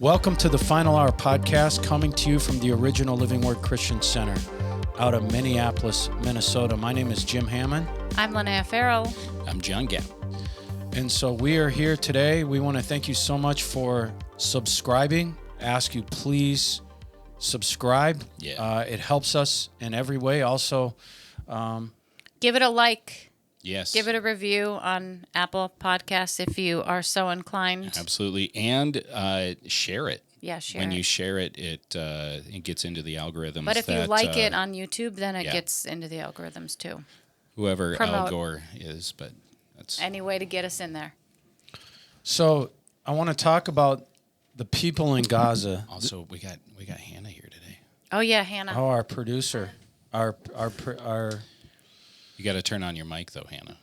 Welcome to the Final Hour podcast, coming to you from the original Living Word Christian Center out of Minneapolis, Minnesota. My name is Jim Hammond. I'm Lonaiah Farrell. I'm John Gapp. And so we are here today. We want to thank you so much for subscribing. Ask you please subscribe. Yeah. It helps us in every way. Also, Give it a like. Yes. Give it a review on Apple Podcasts if you are so inclined. Absolutely. And share it. Yeah, share When it. you share it, it gets into the algorithms. But if you that, like it on YouTube, then it yeah. gets into the algorithms too. whoever promote. Al Gore is, but that's Any way to get us in there. so I want to talk about the people in Gaza. also we got Hannah here today. Oh, yeah, Hannah. Oh, our producer, our You got to turn on your mic though, Hannah.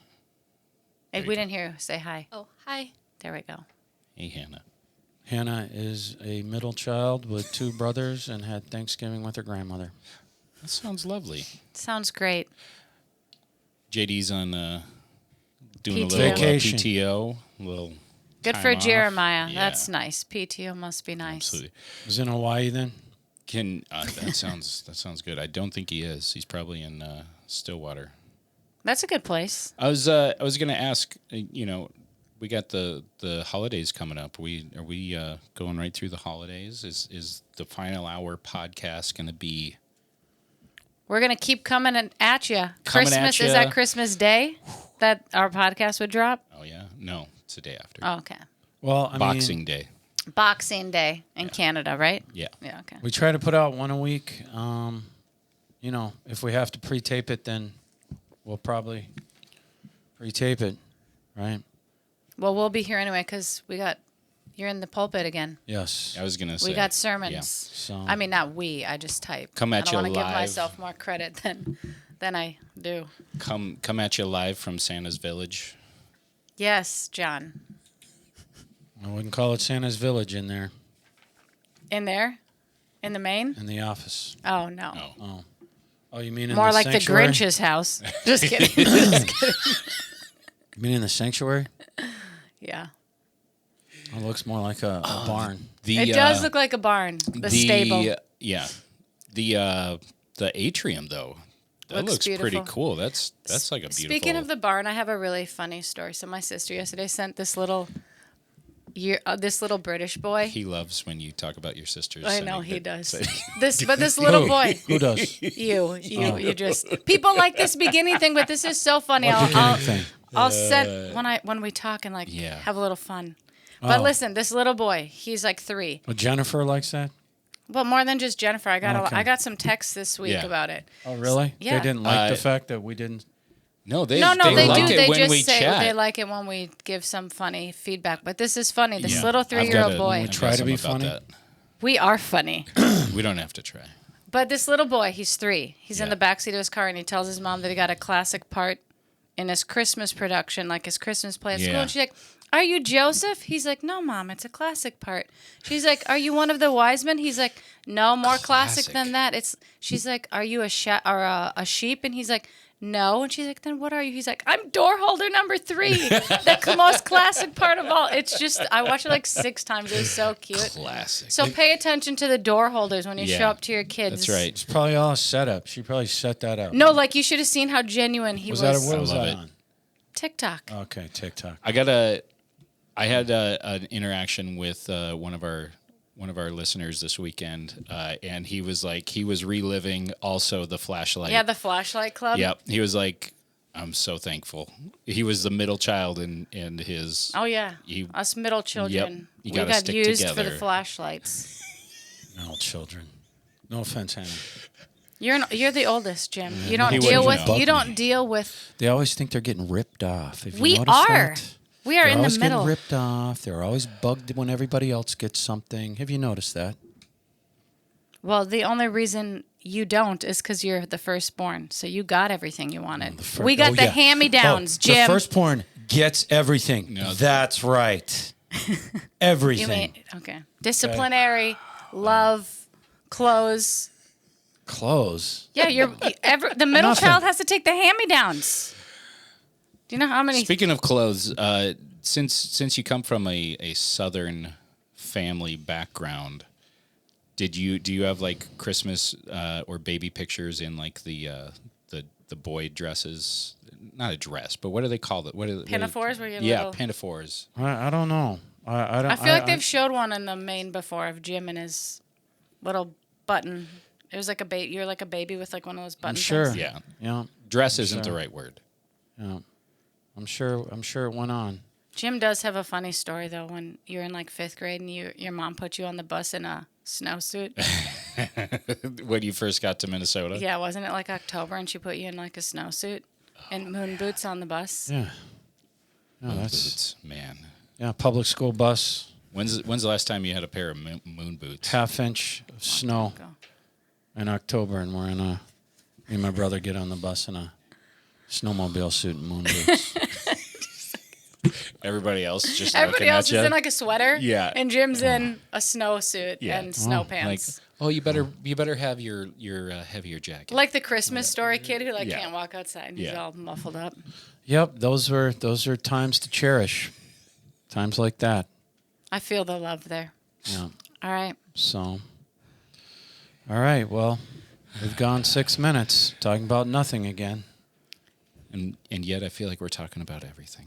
Hey, we didn't hear you. Say hi. Oh, hi. There we go. Hey, Hannah. Hannah is a middle child with two brothers and had Thanksgiving with her grandmother. That sounds lovely. Sounds great. JD's on doing a PTO. little Vacation. PTO, a little Good time for off. Jeremiah. Yeah. That's nice. PTO must be nice. Absolutely. Was in Hawaii then? That sounds good. I don't think he is. He's probably in Stillwater. That's a good place. I was going to ask, we got the holidays coming up. Are we going right through the holidays? Is the Final Hour podcast going to be We're going to keep coming at you. Coming Christmas, at is ya. that Christmas Day that our podcast would drop? Oh yeah, no, it's the day after. Oh, okay. Well, I Boxing mean, Day. Boxing Day in Canada, right? Yeah. Yeah, okay. we try to put out one a week. If we have to pre-tape it, then we'll probably pre-tape it, right? Well, we'll be here anyway because you're in the pulpit again. Yes. I was going to say We got sermons. Yeah. So I mean, not we. I just type. Come at I you don't want to give live. myself more credit than I do. Come at you live from Santa's Village. Yes, John. I wouldn't call it Santa's Village in there, In there? In the main? in the office. Oh, no. No. Oh, you mean in More the like sanctuary? the Grinch's house. Just kidding. You mean in the sanctuary? Yeah. It looks more like a barn. It does look like a barn. The stable. Yeah. The atrium though. That Looks looks pretty beautiful. cool. That's like a beautiful. Speaking of the barn, I have a really funny story. So my sister yesterday sent this little British boy. He loves when you talk about your sisters. I know sending he the- does. say- This little boy. Who does? You just people like this beginning thing, but this is so funny. I'll send when we talk and Yeah. have a little fun. But Oh. listen, this little boy, he's like 3. Well, Jennifer likes that? Well, more than just Jennifer, I got Okay. I got some texts this week Yeah. about it. Oh, really? Yeah. They didn't like the Uh, fact that we didn't. No, they They like do. it They when just we say chat. they like it when we give some funny feedback. But this is funny. This Yeah. little I've got 3-year-old a- boy. I've got try to some be about funny. that. We are funny. We don't have to try. But this little boy, he's 3. He's in Yeah. the backseat of his car, and he tells his mom that he got a classic part in his Christmas production, like his Christmas play at school. Yeah. And she's like, "Are you Joseph?" He's like, "No, Mom, it's a classic part." She's like, "Are you one of the wise men?" He's like, "No, more classic Classic. than that." She's like, "Are you a sheep?" And he's like, "No." And she's like, "Then what are you?" He's like, "I'm door holder number 3, the most classic part of all." It's just, I watched it like 6 times. It was so cute. Classic. So pay attention to the door holders when you Yeah. show up to your kids. That's right. It's probably all a setup. She probably set that up. No, like you should have seen how genuine he was. What was I love that it. on? TikTok. Okay, TikTok. I had an interaction with one of our listeners this weekend, and he was reliving also the flashlight. Yeah, the flashlight club. Yep. He was like, "I'm so thankful." He was the middle child in his. Oh yeah, He- us middle children. You We gotta got stick used for together. the flashlights. No children. No offense, Hannah. You're the oldest, Jim. You don't He deal wouldn't with. know. You don't deal with. They always think they're getting ripped off. Have you We noticed are. that? We are They're in the always middle. getting ripped off. They're always bugged when everybody else gets something. Have you noticed that? Well, the only reason you don't is because you're the firstborn, so you got everything you wanted. We got the hand-me-downs, Jim. The firstborn gets everything. No. That's right. You Everything. mean okay? Disciplinary, love, clothes. Clothes. Yeah, the middle Nothing. child has to take the hand-me-downs. Do you know how many? Speaking of clothes, since you come from a southern family background, do you have like Christmas or baby pictures in like the boy dresses? Not a dress, but what do they call it? Pinafores, where you're yeah, little. pinafores. I don't know. I don't. I feel like they've showed one in the main before of Jim and his little button. It was like a baby. You're like a baby with like one of those I'm buttons. sure. Yeah, Yeah. dress isn't sure. the right word. Yeah. I'm sure it went on. Jim does have a funny story though. When you're in like 5th grade and your mom put you on the bus in a snowsuit. When you first got to Minnesota. Yeah, wasn't it like October and she put you in like a snowsuit and moon boots on the bus? Yeah. No, Moon that's boots, man. yeah. Public school bus, When's the last time you had a pair of moon boots? 1/2 inch of snow Go. in October, and me and my brother get on the bus in a snowmobile suit and moon boots. Everybody else just Everybody looking else at is you. in like a sweater. Yeah. And Jim's in a snowsuit Yeah. and snow Oh, like, pants. oh, you better have your heavier jacket. Like the Christmas Story kid who like Yeah. can't walk outside and he's Yeah. all muffled up. Yep, those are times to cherish. Times like that. I feel the love there. Yeah. All right. So, all right. Well, we've gone 6 minutes talking about nothing again. and yet I feel like we're talking about everything.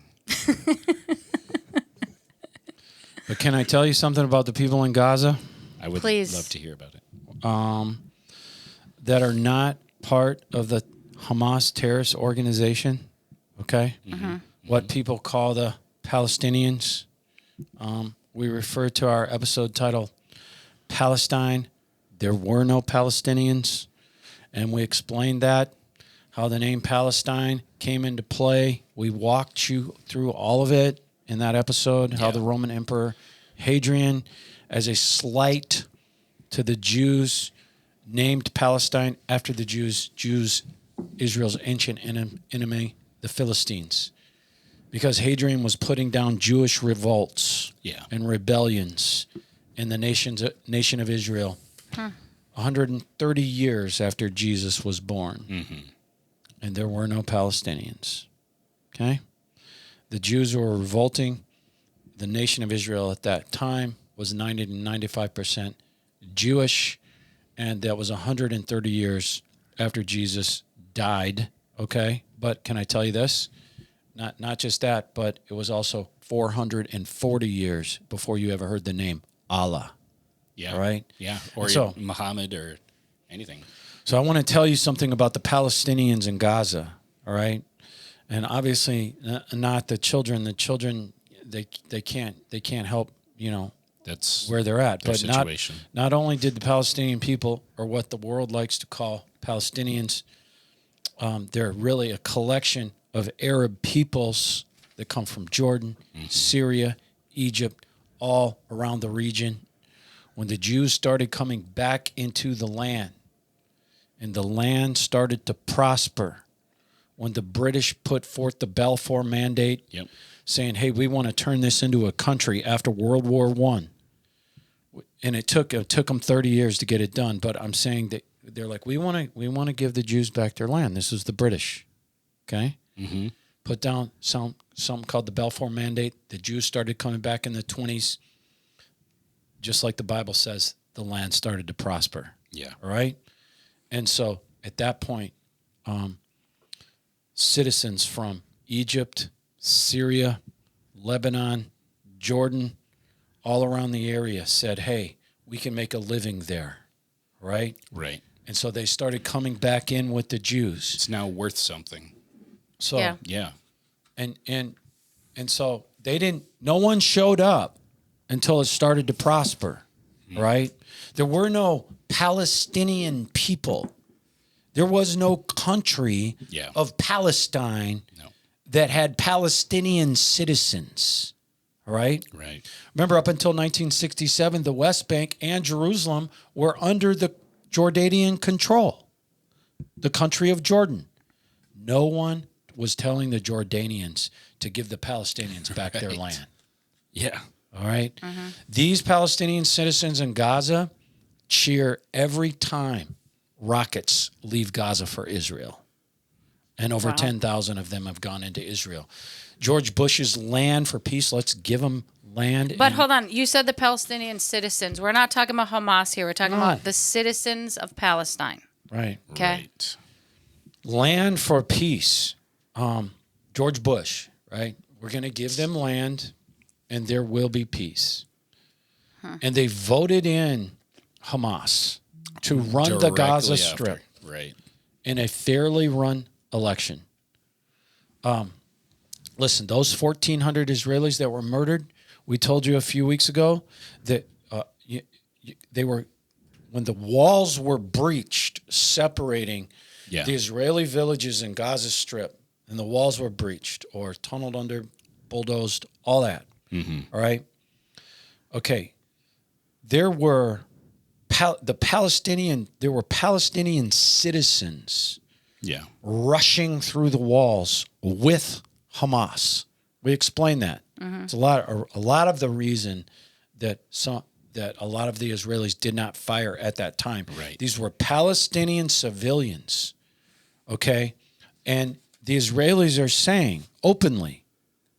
But can I tell you something about the people in Gaza I would Please. love to hear about it. that are not part of the Hamas terrorist organization? Okay. What people call the Palestinians. We refer to our episode title, Palestine. There were no Palestinians. And we explained that, how the name Palestine came into play. We walked you through all of it in that episode, how Yeah. the Roman Emperor Hadrian, as a slight to the Jews, named Palestine after the Jews, Israel's ancient enemy, the Philistines. Because Hadrian was putting down Jewish revolts Yeah. and rebellions in the nation of Israel 130 years after Jesus was born. And there were no Palestinians. Okay? The Jews were revolting. The nation of Israel at that time was 90 to 95% Jewish, and that was 130 years after Jesus died. Okay? But can I tell you this? Not just that, but it was also 440 years before you ever heard the name Allah. Yeah. All right? Yeah. Or So- Muhammad or anything. So I want to tell you something about the Palestinians in Gaza, all right? And obviously not the children. The children, they can't help, That's where they're at. their But situation. not only did the Palestinian people, or what the world likes to call Palestinians, they're really a collection of Arab peoples that come from Jordan, Syria, Egypt, all around the region. When the Jews started coming back into the land, and the land started to prosper, when the British put forth the Balfour Mandate, Yep. saying, hey, we want to turn this into a country after World War I. And it took them 30 years to get it done. But I'm saying that they're like, we want to give the Jews back their land. This is the British. Okay? Mm-hmm. Put down something called the Balfour Mandate. The Jews started coming back in the 20s. Just like the Bible says, the land started to prosper. Yeah. All right? And so at that point, citizens from Egypt, Syria, Lebanon, Jordan, all around the area said, hey, we can make a living there, right? Right. And so they started coming back in with the Jews. It's now worth something. So Yeah. Yeah. and so they didn't, no one showed up until it started to prosper, right? There were no Palestinian people. There was no country Yeah. of Palestine No. that had Palestinian citizens, all right? Right. Remember, up until 1967, the West Bank and Jerusalem were under the Jordanian control, the country of Jordan. No one was telling the Jordanians to give the Palestinians back their Right. land. Yeah. All right? These Palestinian citizens in Gaza cheer every time rockets leave Gaza for Israel. And over Wow. 10,000 of them have gone into Israel. George Bush's land for peace, let's give them land. But hold on. You said the Palestinian citizens. We're not talking about Hamas here. We're talking about the citizens of Palestine. Right. Okay. Right. Land for peace. George Bush, right? We're going to give them land and there will be peace. And they voted in Hamas to run the Gaza Strip Right. in a fairly run election. Listen, those 1,400 Israelis that were murdered, we told you a few weeks ago that they were, when the walls were breached separating the Israeli villages in Gaza Strip, and the walls were breached or tunneled under, bulldozed, all that. All right? Okay. There were Palestinian citizens rushing through the walls with Hamas. We explained that. It's a lot of the reason that a lot of the Israelis did not fire at that time. Right. These were Palestinian civilians, okay? And the Israelis are saying openly,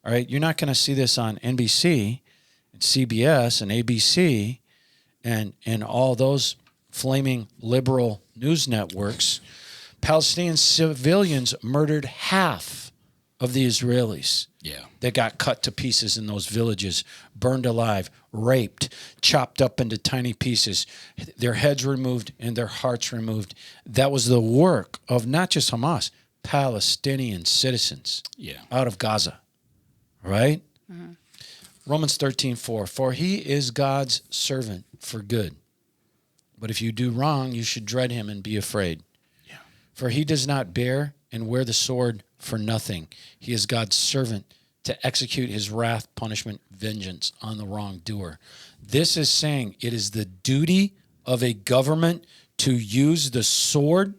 all right, you're not going to see this on NBC and CBS and ABC and all those flaming liberal news networks. Palestinian civilians murdered half of the Israelis. Yeah. They got cut to pieces in those villages, burned alive, raped, chopped up into tiny pieces, their heads removed and their hearts removed. That was the work of not just Hamas, Palestinian citizens out of Gaza, right? Romans 13:4, for he is God's servant for good. But if you do wrong, you should dread him and be afraid. Yeah. For he does not bear and wear the sword for nothing. He is God's servant to execute his wrath, punishment, vengeance on the wrongdoer. This is saying it is the duty of a government to use the sword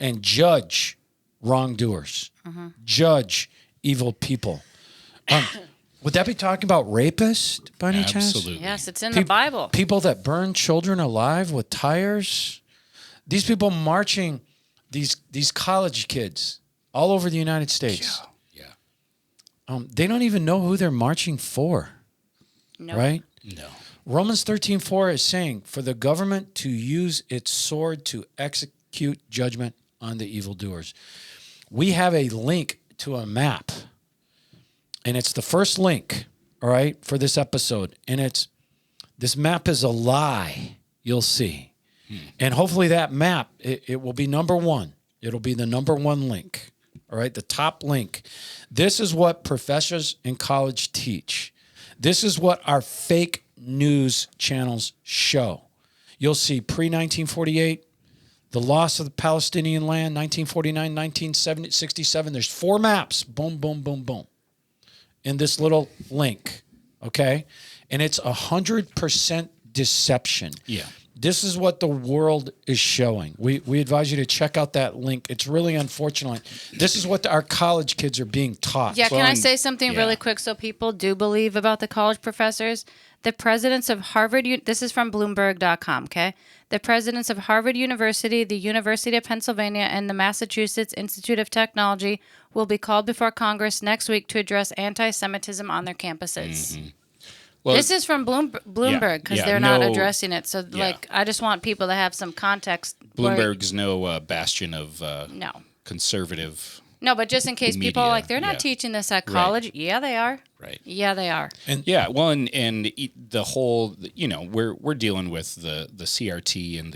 and judge wrongdoers, judge evil people. Would that be talking about rapists by any chance? Absolutely. Yes, it's in the Bible. People that burn children alive with tires. These people marching, these college kids all over the United States. Yeah. They don't even know who they're marching for. No. Right? No. Romans 13:4 is saying, for the government to use its sword to execute judgment on the evildoers. We have a link to a map. And it's the first link, all right, for this episode. And this map is a lie, you'll see. And hopefully that map, it will be number one. It'll be the number one link, all right, the top link. This is what professors in college teach. This is what our fake news channels show. You'll see pre-1948, the loss of the Palestinian land, 1949, 1967. There's 4 maps, boom, boom, boom, boom, in this little link, okay? And it's 100% deception. Yeah. This is what the world is showing. We advise you to check out that link. It's really unfortunate. This is what our college kids are being taught. Yeah, can I say something really quick so people do believe about the college professors? The presidents of Harvard, this is from Bloomberg.com, okay? The presidents of Harvard University, the University of Pennsylvania, and the Massachusetts Institute of Technology will be called before Congress next week to address anti-Semitism on their campuses. Well, this is from Bloomberg because they're not addressing it. So, I just want people to have some context. Bloomberg's no bastion of conservative. No, but just in case media, people are like, they're not teaching this at college. Right. Yeah, they are. Right. Yeah, they are. And the whole, we're dealing with the CRT and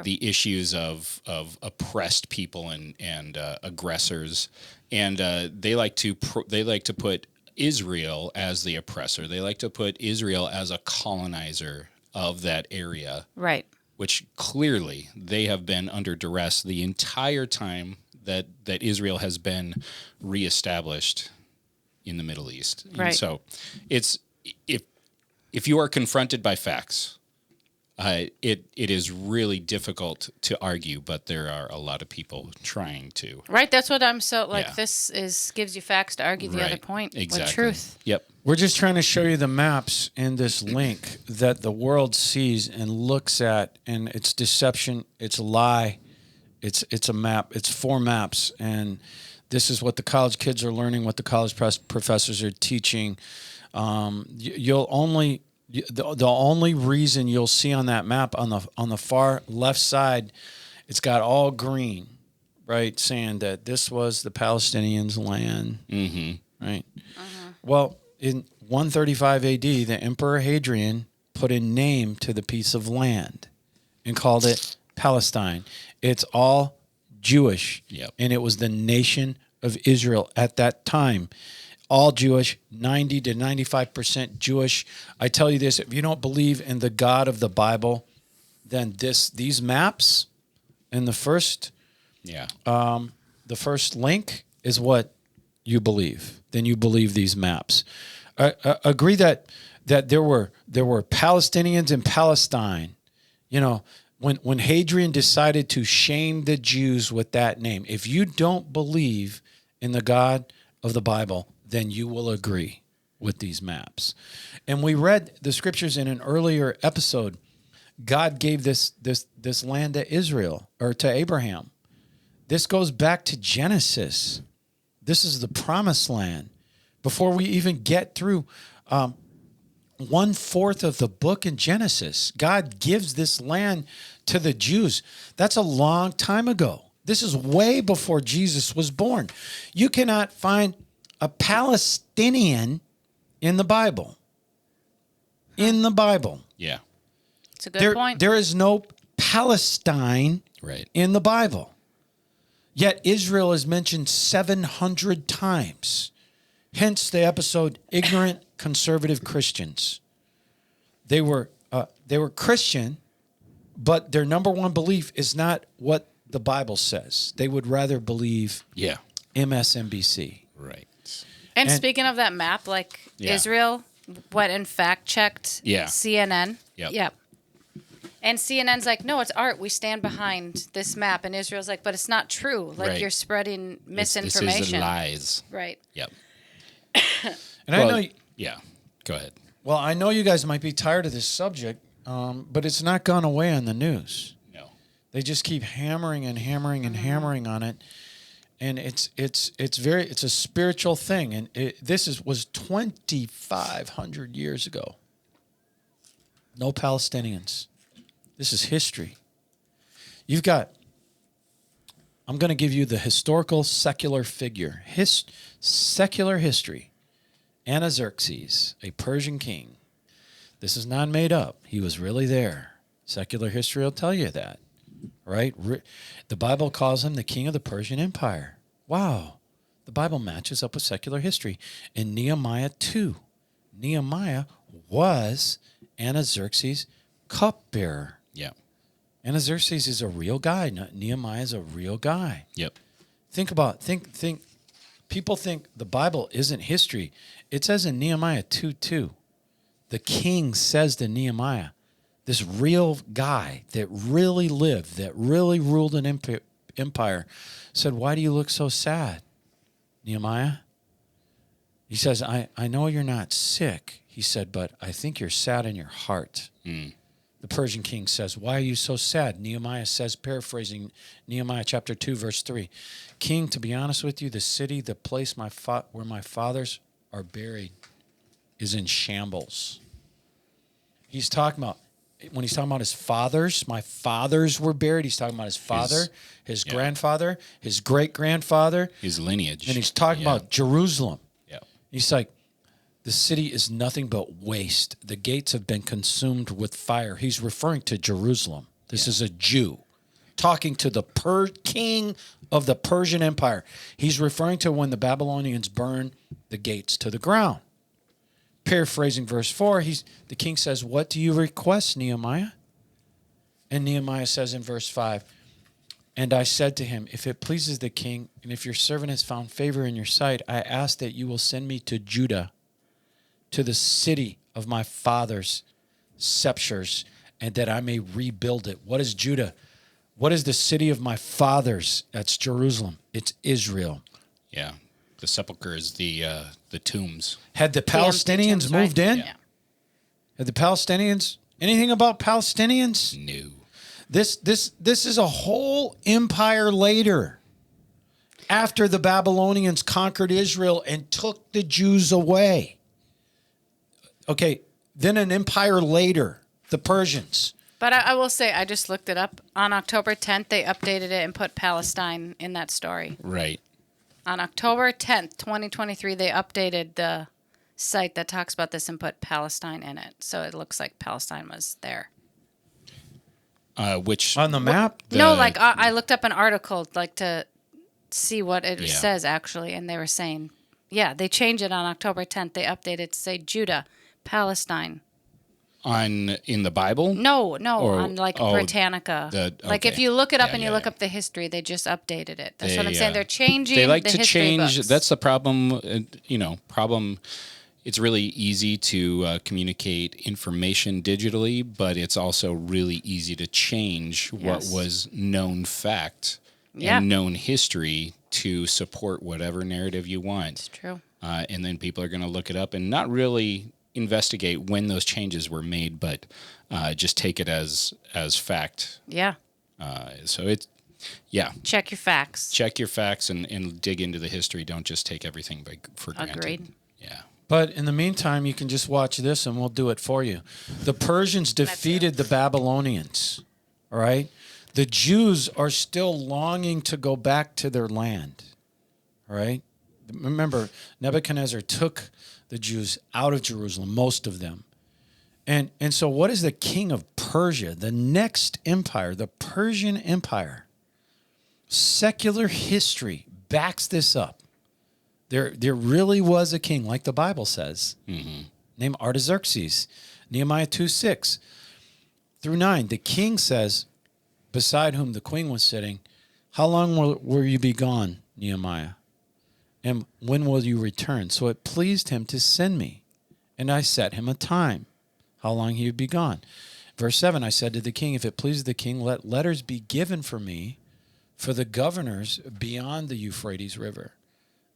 the issues of oppressed people and aggressors, and they like to put Israel as the oppressor. They like to put Israel as a colonizer of that area. Right. Which clearly they have been under duress the entire time that Israel has been reestablished in the Middle East. Right. And so it's if you are confronted by facts, it is really difficult to argue, but there are a lot of people trying to. Right, that's what I'm this gives you facts to argue the other point with truth. Yep. We're just trying to show you the maps in this link that the world sees and looks at, and it's deception, it's a lie, it's a map, it's 4 maps, and this is what the college kids are learning, what the college professors are teaching. You'll only the only reason you'll see on that map on the far left side, it's got all green, right, saying that this was the Palestinians' land, right? Well, in 135 A.D., the Emperor Hadrian put a name to the piece of land and called it Palestine. It's all Jewish, and it was the nation of Israel at that time. All Jewish, 90 to 95% Jewish. I tell you this, if you don't believe in the God of the Bible, then these maps and the first link is what you believe. Then you believe these maps. Agree that there were Palestinians in Palestine. You know, when Hadrian decided to shame the Jews with that name, if you don't believe in the God of the Bible, then you will agree with these maps. And we read the scriptures in an earlier episode. God gave this land to Israel, or to Abraham. This goes back to Genesis. This is the promised land. Before we even get through 1/4 of the book in Genesis, God gives this land to the Jews. That's a long time ago. This is way before Jesus was born. You cannot find a Palestinian in the Bible. In the Bible. Yeah. It's a good point. There is no Palestine in the Bible. Yet Israel is mentioned 700 times. Hence the episode, Ignorant Conservative Christians. They were Christian, but their number one belief is not what the Bible says. They would rather believe MSNBC. Right. And speaking of that map, Israel went and fact-checked CNN. Yep. And CNN's like, no, it's art. We stand behind this map. And Israel's like, but it's not true. You're spreading misinformation. This is lies. Right. Yep. And I know... Yeah. Go ahead. Well, I know you guys might be tired of this subject, but it's not gone away on the news. No. They just keep hammering and hammering and hammering on it. And it's a spiritual thing, and this was 2,500 years ago. No Palestinians. This is history. I'm going to give you the historical secular figure, secular history. Artaxerxes, a Persian king. This is not made up. He was really there. Secular history will tell you that. Right? The Bible calls him the king of the Persian Empire. Wow. The Bible matches up with secular history. In Nehemiah 2, Nehemiah was Artaxerxes' cupbearer. Yeah. Artaxerxes is a real guy. Nehemiah is a real guy. Yep. Think. People think the Bible isn't history. It says in Nehemiah 2:2, the king says to Nehemiah, this real guy that really lived, that really ruled an empire, said, why do you look so sad, Nehemiah? He says, I know you're not sick, he said, but I think you're sad in your heart. The Persian king says, why are you so sad? Nehemiah says, paraphrasing Nehemiah chapter 2, verse 3, King, to be honest with you, the city, the place where my fathers are buried is in shambles. He's talking about, when he's talking about his fathers, my fathers were buried, he's talking about his father, his grandfather, his great-grandfather. His lineage. And he's talking about Jerusalem. Yeah. He's like, the city is nothing but waste. The gates have been consumed with fire. He's referring to Jerusalem. This is a Jew talking to the king of the Persian Empire. He's referring to when the Babylonians burned the gates to the ground. Paraphrasing verse 4, the king says, what do you request, Nehemiah? And Nehemiah says in verse 5, and I said to him, if it pleases the king, and if your servant has found favor in your sight, I ask that you will send me to Judah, to the city of my father's sepulchres, and that I may rebuild it. What is Judah? What is the city of my fathers? That's Jerusalem. It's Israel. Yeah. The sepulcher is the tombs. Had the Palestinians moved in? Yeah. Had the Palestinians anything about Palestinians? No. This is a whole empire later. After the Babylonians conquered Israel and took the Jews away. Okay, then an empire later, the Persians. But I will say, I just looked it up. On October 10th, they updated it and put Palestine in that story. Right. On October 10th, 2023, they updated the site that talks about this and put Palestine in it. So it looks like Palestine was there. Which on the map? No, like I looked up an article like to see what it says actually, and they were saying, yeah, they changed it on October 10th. They updated to say Judah, Palestine. In the Bible? No, on like Britannica. Like if you look it up and you look up the history, they just updated it. That's what I'm saying. They're changing. They like the to history change. books. That's the problem. Problem. It's really easy to communicate information digitally, but it's also really easy to change what was known fact and known history to support whatever narrative you want. It's true. And then people are going to look it up and not really investigate when those changes were made, but just take it as fact. Yeah. So it's, Check your facts. Check your facts and dig into the history. Don't just take everything for granted. Agreed. Yeah. But in the meantime, you can just watch this and we'll do it for you. The Persians defeated the Babylonians, all right? The Jews are still longing to go back to their land, all right? Remember, Nebuchadnezzar took the Jews out of Jerusalem, most of them. And so what is the king of Persia, the next empire, the Persian Empire? Secular history backs this up. There really was a king, like the Bible says, named Artaxerxes. Nehemiah 2:6 through 9. The king says, beside whom the queen was sitting, how long will you be gone, Nehemiah? And when will you return? So it pleased him to send me, and I set him a time, how long he would be gone. Verse 7, I said to the king, if it pleases the king, let letters be given for me for the governors beyond the Euphrates River,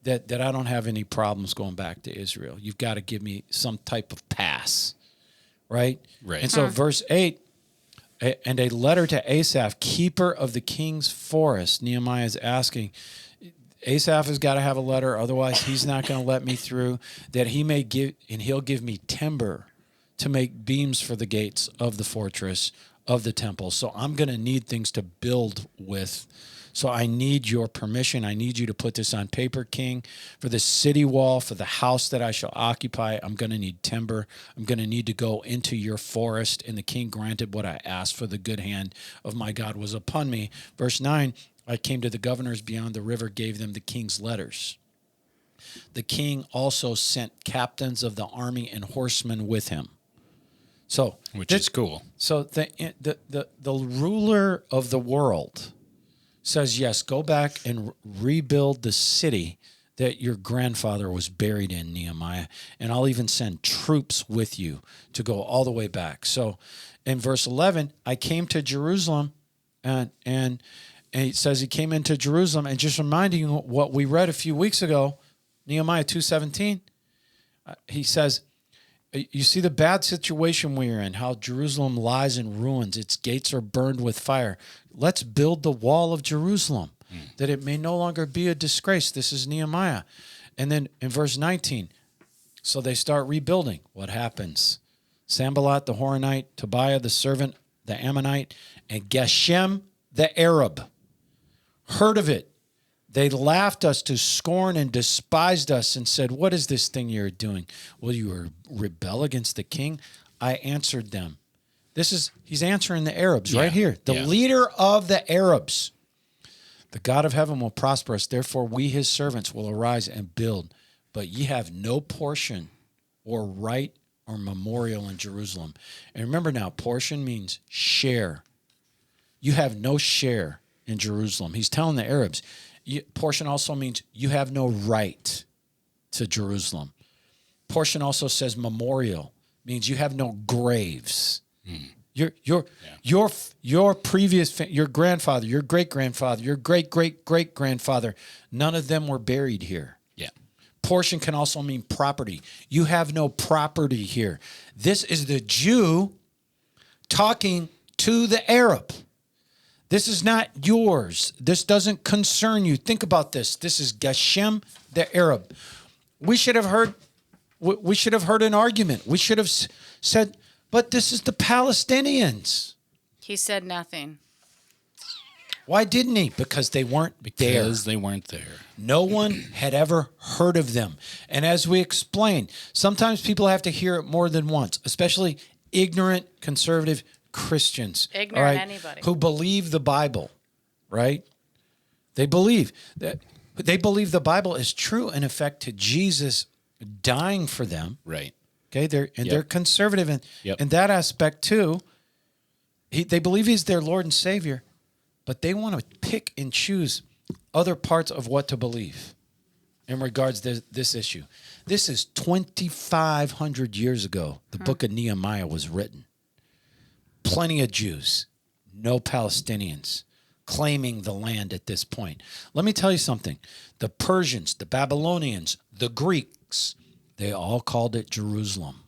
that I don't have any problems going back to Israel. You've got to give me some type of pass, right? Right. And so verse 8, and a letter to Asaph, keeper of the king's forest. Nehemiah is asking, Asaph has got to have a letter, otherwise he's not going to let me through, that he may give, and he'll give me timber to make beams for the gates of the fortress of the temple. So I'm going to need things to build with. So I need your permission. I need you to put this on paper, king, for the city wall, for the house that I shall occupy. I'm going to need timber. I'm going to need to go into your forest. And the king granted what I asked, for the good hand of my God was upon me. Verse 9, I came to the governors beyond the river, gave them the king's letters. The king also sent captains of the army and horsemen with him. So, which is cool. So the ruler of the world says, yes, go back and rebuild the city that your grandfather was buried in, Nehemiah, and I'll even send troops with you to go all the way back. So in verse 11, I came to Jerusalem, and it says he came into Jerusalem, and just reminding you what we read a few weeks ago, Nehemiah 2:17, he says, you see the bad situation we're in, how Jerusalem lies in ruins. Its gates are burned with fire. Let's build the wall of Jerusalem, that it may no longer be a disgrace. This is Nehemiah. And then in verse 19, so they start rebuilding. What happens? Sanballat the Horonite, Tobiah the servant, the Ammonite, and Geshem the Arab heard of it. They laughed us to scorn and despised us and said, what is this thing you're doing? Will you rebel against the king? I answered them. He's answering the Arabs right here. The leader of the Arabs. The God of heaven will prosper us. Therefore, we, his servants, will arise and build. But ye have no portion or right or memorial in Jerusalem. And remember now, portion means share. You have no share in Jerusalem. He's telling the Arabs, portion also means you have no right to Jerusalem. Portion also says memorial, means you have no graves. Your previous, your grandfather, your great-grandfather, your great-great-great-grandfather, none of them were buried here. Yeah. Portion can also mean property. You have no property here. This is the Jew talking to the Arab. This is not yours. This doesn't concern you. Think about this. This is Geshem the Arab. We should have heard We should have heard an argument. We should have said, but this is the Palestinians. He said nothing. Why didn't he? Because they weren't there. Because they weren't there. No one had ever heard of them. And as we explained, sometimes people have to hear it more than once, especially ignorant conservative Christians. Ignorant anybody. Who believe the Bible, right? They believe the Bible is true in effect to Jesus dying for them. Right. Okay, they're conservative in that aspect too. They believe he's their Lord and Savior, but they want to pick and choose other parts of what to believe in regards to this issue. This is 2,500 years ago. The book of Nehemiah was written. Plenty of Jews, no Palestinians claiming the land at this point. Let me tell you something. The Persians, the Babylonians, the Greeks, they all called it Jerusalem.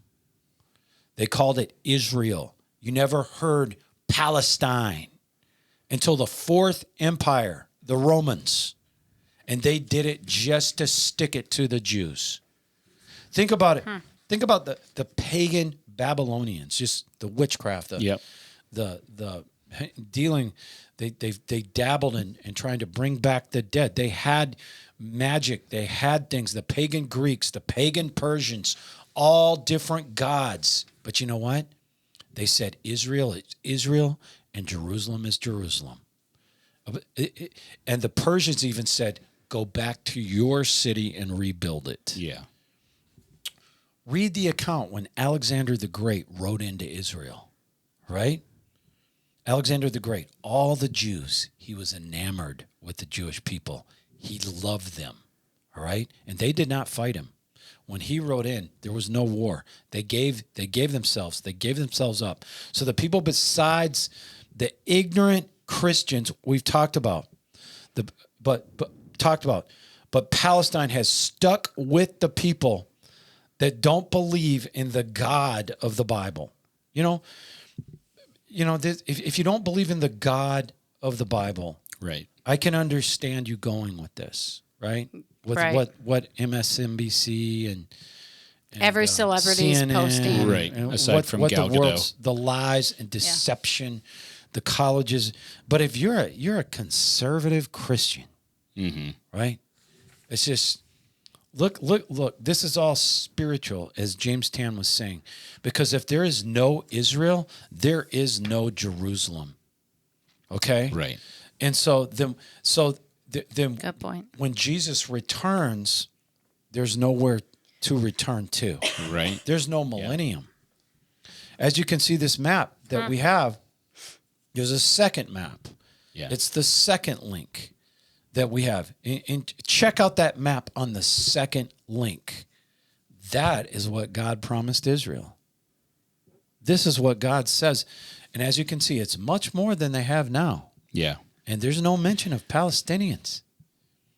They called it Israel. You never heard Palestine until the Fourth Empire, the Romans. And they did it just to stick it to the Jews. Think about it. Think about the pagan Babylonians, just the witchcraft, the dealing. They dabbled in trying to bring back the dead. They had magic. They had things. The pagan Greeks, the pagan Persians, all different gods. But you know what? They said Israel is Israel and Jerusalem is Jerusalem. And the Persians even said, go back to your city and rebuild it. Yeah. Read the account when Alexander the Great rode into Israel, right? Alexander the Great, all the Jews, he was enamored with the Jewish people. He loved them, all right? And they did not fight him. When he rode in, there was no war. They gave themselves up. So the people besides the ignorant Christians we've talked about, but Palestine has stuck with the people that don't believe in the God of the Bible. If you don't believe in the God of the Bible, right, I can understand you going with this, right? With what MSNBC and every celebrity is posting, right? Aside from Gal Gadot, the lies and deception, the colleges. But if you're a conservative Christian, right? It's just look. This is all spiritual, as James Tan was saying, because if there is no Israel, there is no Jerusalem. Okay, right. And so then good point. When Jesus returns, there's nowhere to return to. Right. There's no millennium. Yeah. As you can see, this map that we have, there's a second map. Yeah. It's the second link that we have. And check out that map on the second link. That is what God promised Israel. This is what God says. And as you can see, it's much more than they have now. Yeah. And there's no mention of Palestinians.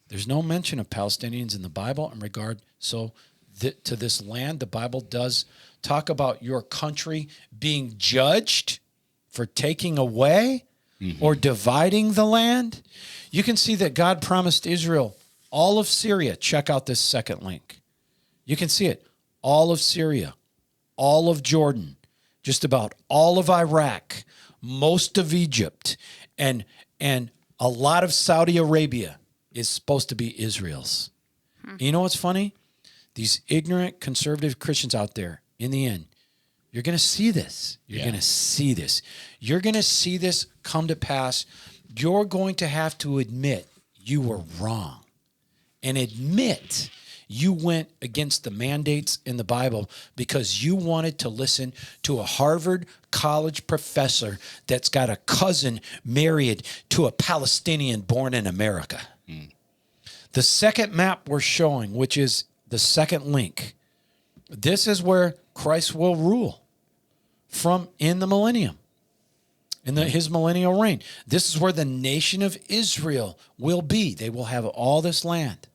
There's no mention of Palestinians in the Bible in regard to this land. The Bible does talk about your country being judged for taking away or dividing the land. You can see that God promised Israel all of Syria. Check out this second link. You can see it. All of Syria, all of Jordan, just about all of Iraq, most of Egypt, and a lot of Saudi Arabia is supposed to be Israel's. You know what's funny? These ignorant conservative Christians out there, in the end, you're going to see this. You're going to see this. You're going to see this come to pass. You're going to have to admit you were wrong and admit you went against the mandates in the Bible because you wanted to listen to a Harvard college professor that's got a cousin married to a Palestinian born in America. The second map we're showing, which is the second link, this is where Christ will rule from in the millennium, in his millennial reign. This is where the nation of Israel will be. They will have all this land.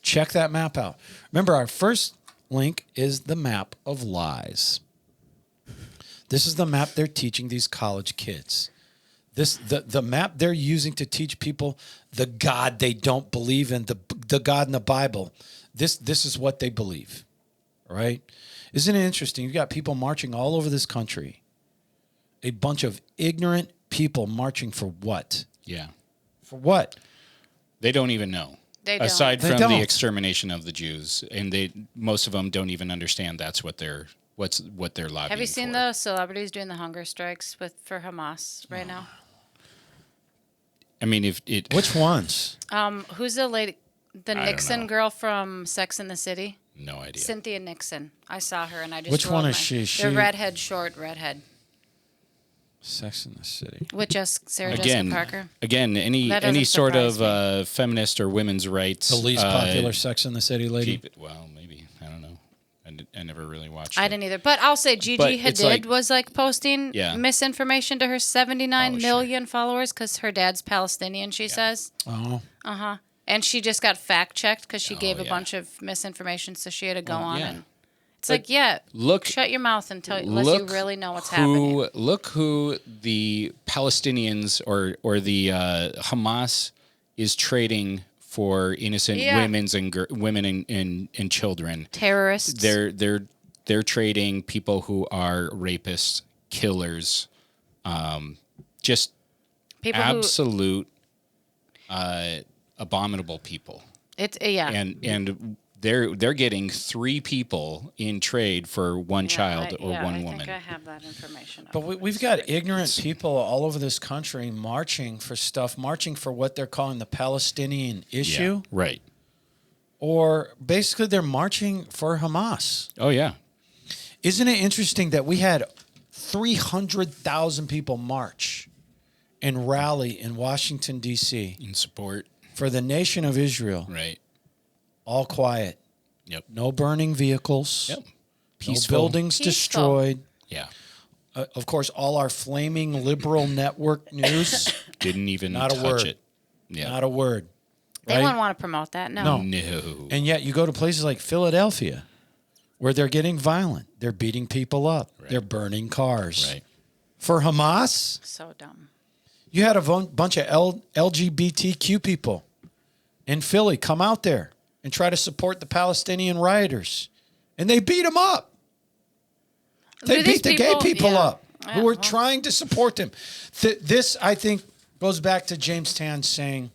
Check that map out. Remember, our first link is the map of lies. This is the map they're teaching these college kids. The map they're using to teach people the God they don't believe in, the God in the Bible. This is what they believe. All right? Isn't it interesting? You got people marching all over this country. A bunch of ignorant people marching for what? Yeah. For what? They don't even know. They don't. Aside They from don't. the extermination of the Jews, and most of them don't even understand that's what they're lobbying for. Have you seen the celebrities doing the hunger strikes for Hamas right now? I mean, Which ones? Who's the lady? The Nixon know. girl from Sex and the City? no idea. Cynthia Nixon. I saw her and I just Which one rolled is she? The redhead, short redhead. Sex in the City. With Sarah Jessica Parker. Again, any sort of feminist or women's rights. The least popular Sex in the City lady? Well, maybe. I don't know. I never really watched I it. didn't either. But I'll say Gigi But it's Hadid was posting Yeah. misinformation to her 79 million followers because her dad's Palestinian, she says. Oh. And she just got fact checked because she gave a yeah. bunch of misinformation, so she had to go on. yeah. And it's shut your mouth unless you really know what's happening. Look who the Palestinians or the Hamas is trading for innocent women and children. Terrorists. They're trading people who are rapists, killers, just People absolute abominable people. And they're getting 3 people in trade for one child or one woman. I think I have that information. But we've got ignorant people all over this country marching for stuff, marching for what they're calling the Palestinian issue. Yeah, right. Or basically they're marching for Hamas. Oh, yeah. Isn't it interesting that we had 300,000 people march and rally in Washington, D.C. In support. For the nation of Israel. Right. All quiet. Yep. No burning vehicles. Yep. Peaceful. No buildings destroyed. Yeah. Of course, all our flaming liberal network news. Didn't even Not a touch word. it. Yeah. Not a word. They right? wouldn't want to promote that. No. And yet you go to places like Philadelphia where they're getting violent. They're beating people up. Right. They're burning cars. Right. For Hamas. So dumb. You had a bunch of LGBTQ people in Philly come out there and try to support the Palestinian rioters. And they beat them up. They beat the gay people up who were trying to support them. This, I think, goes back to James Tan saying,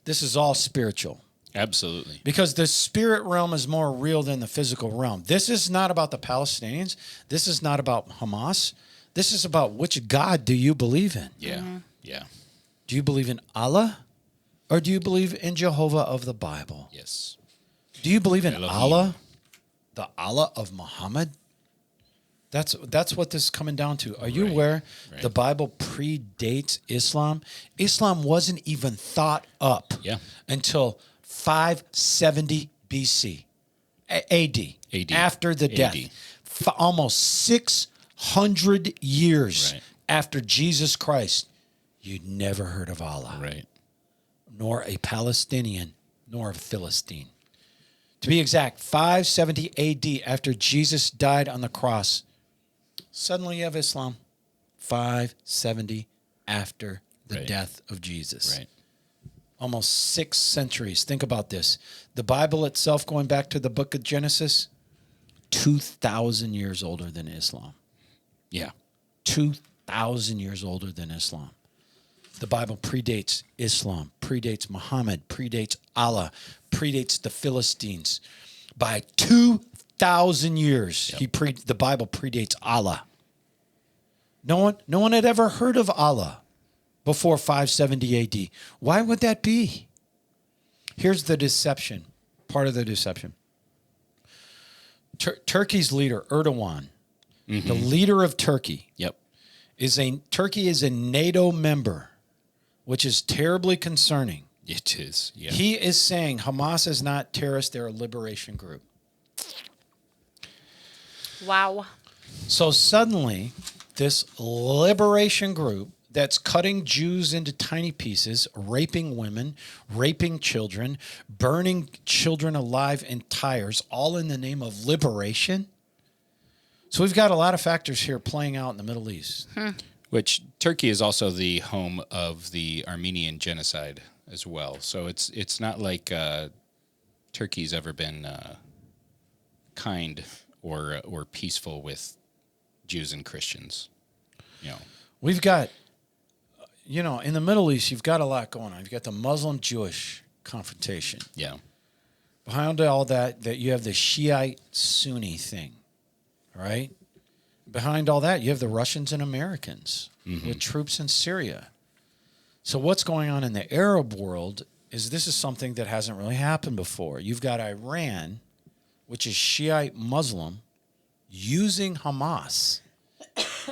this is all spiritual. Absolutely. Because the spirit realm is more real than the physical realm. This is not about the Palestinians. This is not about Hamas. This is about which God do you believe in? Yeah. Mm-hmm. Yeah. Do you believe in Allah or do you believe in Jehovah of the Bible? Yes. Do you believe in Elohim. Allah, the Allah of Muhammad? That's what this is coming down to. Are you aware the Bible predates Islam? Islam wasn't even thought up until 570 BC, AD. After the death. Almost 600 years after Jesus Christ. You'd never heard of Allah. Right. Nor a Palestinian, nor a Philistine. To be exact, 570 AD after Jesus died on the cross. Suddenly you have Islam. 570 after the death of Jesus. Right. Almost 6 centuries. Think about this. The Bible itself, going back to the book of Genesis, 2,000 years older than Islam. Yeah. 2,000 years older than Islam. The Bible predates Islam, predates Muhammad, predates Allah, predates the Philistines. By 2,000 years, the Bible predates Allah. No one had ever heard of Allah before 570 AD. Why would that be? Here's the deception, part of the deception. Turkey's leader, Erdogan, the leader of Turkey, Turkey is a NATO member, which is terribly concerning. It is. Yeah. He is saying Hamas is not terrorist; they're a liberation group. Wow. So suddenly, this liberation group that's cutting Jews into tiny pieces, raping women, raping children, burning children alive in tires, all in the name of liberation. So we've got a lot of factors here playing out in the Middle East. Which Turkey is also the home of the Armenian genocide as well. So it's not like Turkey's ever been kind or peaceful with Jews and Christians. We've got, in the Middle East, you've got a lot going on. You've got the Muslim-Jewish confrontation. Yeah. Behind all that you have the Shiite-Sunni thing, right? Behind all that, you have the Russians and Americans with troops in Syria. So what's going on in the Arab world is this is something that hasn't really happened before. You've got Iran, which is Shiite Muslim, using Hamas,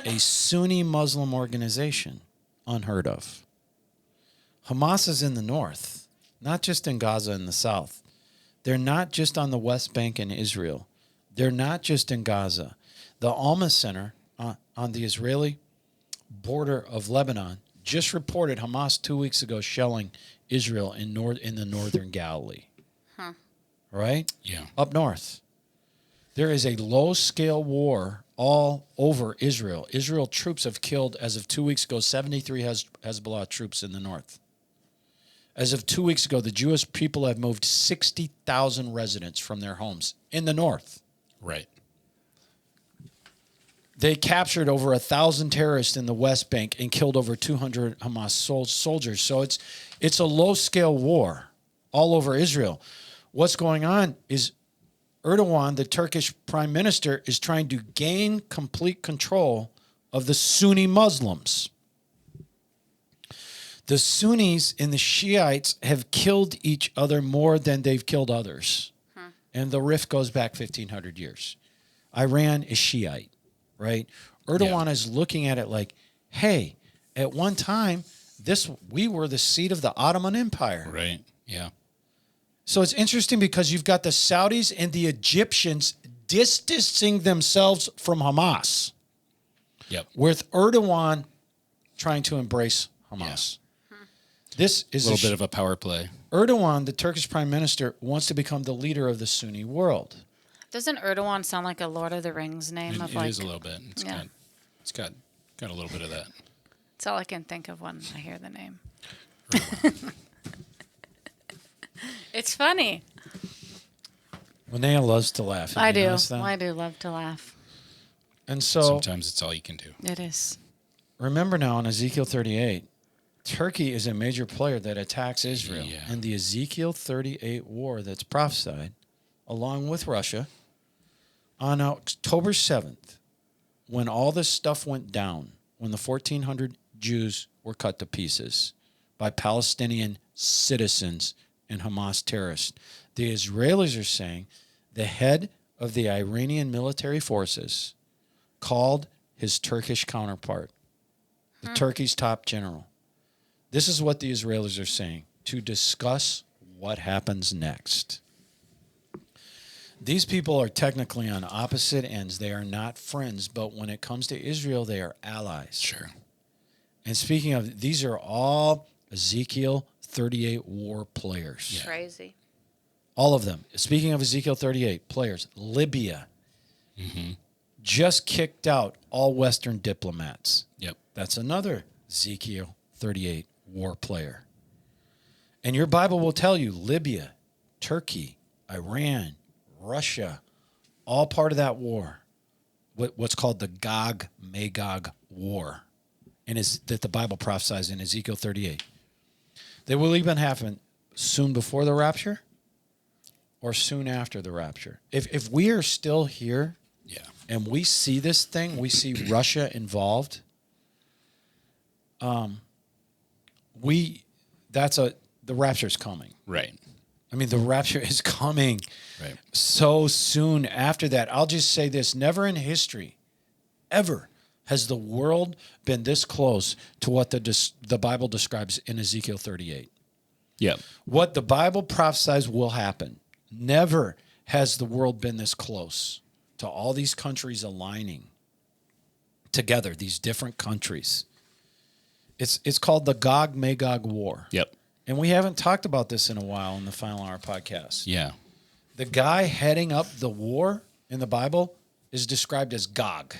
a Sunni Muslim organization, unheard of. Hamas is in the north, not just in Gaza in the south. They're not just on the West Bank in Israel. They're not just in Gaza. The Alma Center on the Israeli border of Lebanon just reported Hamas 2 weeks ago shelling Israel in the northern Galilee. Huh. Right? Yeah. Up north. There is a low-scale war all over Israel. Israel troops have killed, as of 2 weeks ago, 73 Hezbollah troops in the north. As of 2 weeks ago, the Jewish people have moved 60,000 residents from their homes in the north. Right. They captured over 1,000 terrorists in the West Bank and killed over 200 Hamas soldiers. So it's a low-scale war all over Israel. What's going on is Erdogan, the Turkish prime minister, is trying to gain complete control of the Sunni Muslims. The Sunnis and the Shiites have killed each other more than they've killed others. And the rift goes back 1,500 years. Iran is Shiite, right? Erdogan is looking at it like, hey, at one time, we were the seat of the Ottoman Empire. Right, yeah. So it's interesting because you've got the Saudis and the Egyptians distancing themselves from Hamas. Yep. With Erdogan trying to embrace Hamas. Yeah. This is a little bit of a power play. Erdogan, the Turkish prime minister, wants to become the leader of the Sunni world. Doesn't Erdogan sound like a Lord of the Rings name? It is a little bit. It's got a little bit of that. That's all I can think of when I hear the name. It's funny. Lonaiah loves to laugh. I do. I do love to laugh. And so sometimes it's all you can do. It is. Remember now in Ezekiel 38, Turkey is a major player that attacks Israel. Yeah. And the Ezekiel 38 war that's prophesied, along with Russia, on October 7th, when all this stuff went down, when the 1,400 Jews were cut to pieces by Palestinian citizens and Hamas terrorists, the Israelis are saying the head of the Iranian military forces called his Turkish counterpart, the Turkey's top general. This is what the Israelis are saying to discuss what happens next. These people are technically on opposite ends. They are not friends, but when it comes to Israel, they are allies. Sure. And speaking of, these are all Ezekiel 38 war players. Yeah. Crazy. All of them. Speaking of Ezekiel 38 players, Libya just kicked out all Western diplomats. Yep. That's another Ezekiel 38 war player. And your Bible will tell you Libya, Turkey, Iran, Russia, all part of that war. What's called the Gog-Magog war. And is that the Bible prophesies in Ezekiel 38. They will even happen soon before the rapture or soon after the rapture. If we are still here and we see this thing, we see Russia involved, the rapture's coming. Right. I mean, the rapture is coming so soon after that. I'll just say this, never in history, ever, has the world been this close to what the Bible describes in Ezekiel 38? Yep. What the Bible prophesies will happen. Never has the world been this close to all these countries aligning together, these different countries. It's called the Gog-Magog war. Yep. And we haven't talked about this in a while in the Final Hour podcast. Yeah. The guy heading up the war in the Bible is described as Gog.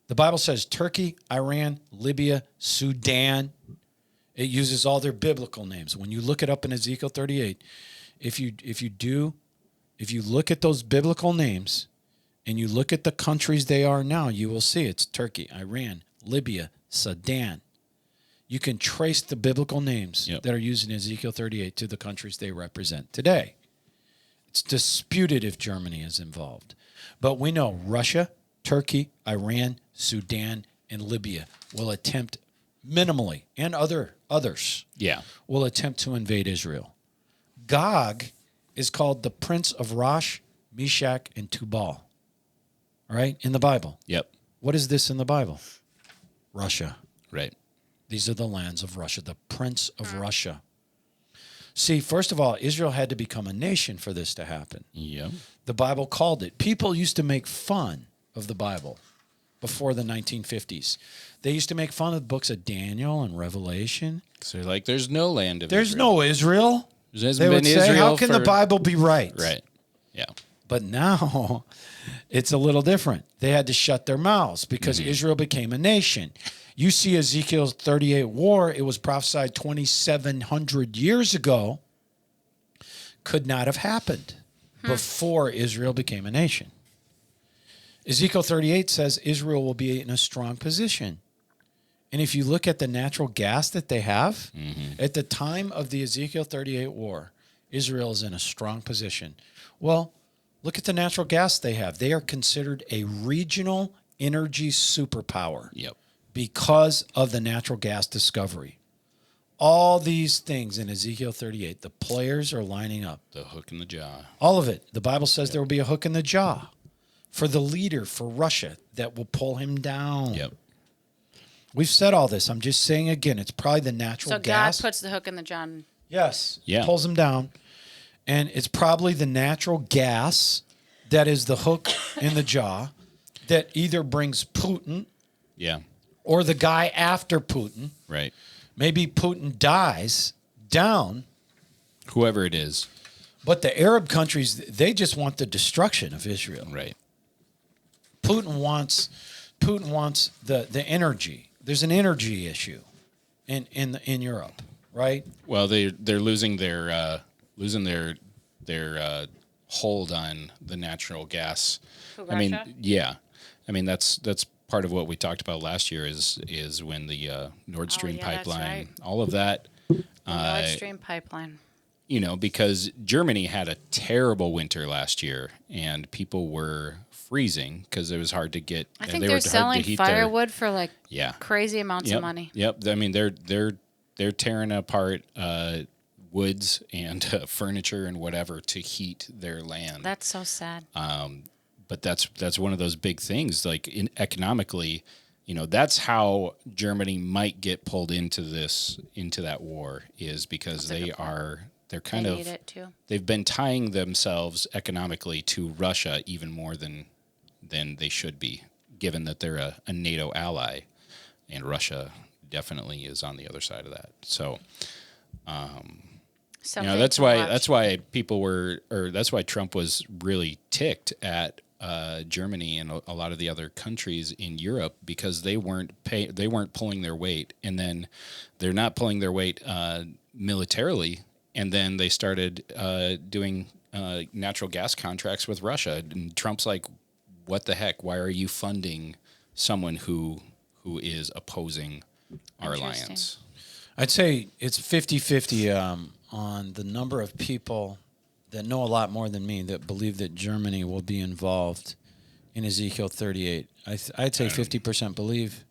The Bible says Turkey, Iran, Libya, Sudan. It uses all their biblical names. When you look it up in Ezekiel 38, if you if you look at those biblical names and you look at the countries they are now, you will see it's Turkey, Iran, Libya, Sudan. You can trace the biblical names that are used in Ezekiel 38 to the countries they represent today. It's disputed if Germany is involved. But we know Russia, Turkey, Iran, Sudan, and Libya will attempt minimally, and others will attempt to invade Israel. Gog is called the Prince of Rosh, Meshach, and Tubal. All right, in the Bible. Yep. What is this in the Bible? Russia. Right. These are the lands of Russia, the Prince of Russia. See, first of all, Israel had to become a nation for this to happen. Yep. The Bible called it. People used to make fun of the Bible before the 1950s. They used to make fun of the books of Daniel and Revelation. So they're like, there's no land of There's Israel. no Israel. They would say, how can the Bible be right? Right. Yeah. But now it's a little different. They had to shut their mouths because Israel became a nation. You see Ezekiel's 38 war, it was prophesied 2,700 years ago, could not have happened before Israel became a nation. Ezekiel 38 says Israel will be in a strong position. And if you look at the natural gas that they have, at the time of the Ezekiel 38 war, Israel is in a strong position. Well, look at the natural gas they have. They are considered a regional energy superpower because of the natural gas discovery. All these things in Ezekiel 38, the players are lining up. The hook in the jaw. All of it. The Bible says there will be a hook in the jaw for the leader, for Russia, that will pull him down. Yep. We've said all this. I'm just saying again, it's probably the natural gas. So God puts the hook in the jaw. Yes. Yeah. Pulls him down. And it's probably the natural gas that is the hook in the jaw that either brings Putin or the guy after Putin. Right. Maybe Putin dies down. Whoever it is. But the Arab countries, they just want the destruction of Israel. Right. Putin wants the energy. There's an energy issue in Europe, right? Well, they're losing their hold on the natural gas. Russia? I mean, I mean that's part of what we talked about last year is when the Nord Stream pipeline, all of that. Nord Stream pipeline. You know, because Germany had a terrible winter last year, and people were freezing because it was hard to get. I think they're selling firewood for like crazy amounts of money. Yep. I mean, they're tearing apart woods and furniture and whatever to heat their land. That's so sad. But that's one of those big things. Like economically, you know, that's how Germany might get pulled into that war, is because they've been tying themselves economically to Russia even more than they should be, given that they're a NATO ally, and Russia definitely is on the other side of that. So, you know, that's why Trump was really ticked at Germany and a lot of the other countries in Europe, because they weren't pulling their weight, and then they're not pulling their weight militarily, and then they started doing natural gas contracts with Russia, and Trump's like, what the heck? Why are you funding someone who is opposing our alliance? I'd say it's 50-50 on the number of people that know a lot more than me that believe that Germany will be involved in Ezekiel 38. I'd say 50% believe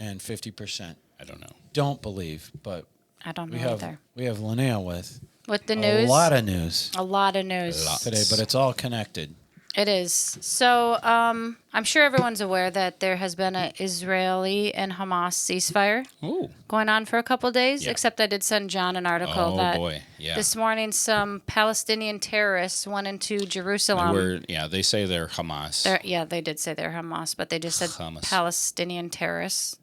and 50% I don't know. Don't believe, but I don't know either. We have Lonaiah with the news. A lot of news. A lot of news today, but it's all connected. It is. So I'm sure everyone's aware that there has been an Israeli and Hamas ceasefire going on for a couple of days, except I did send John an article this morning some Palestinian terrorists went into Jerusalem. They say they're Hamas. They did say they're Hamas, but they just said Hamas. Palestinian terrorists.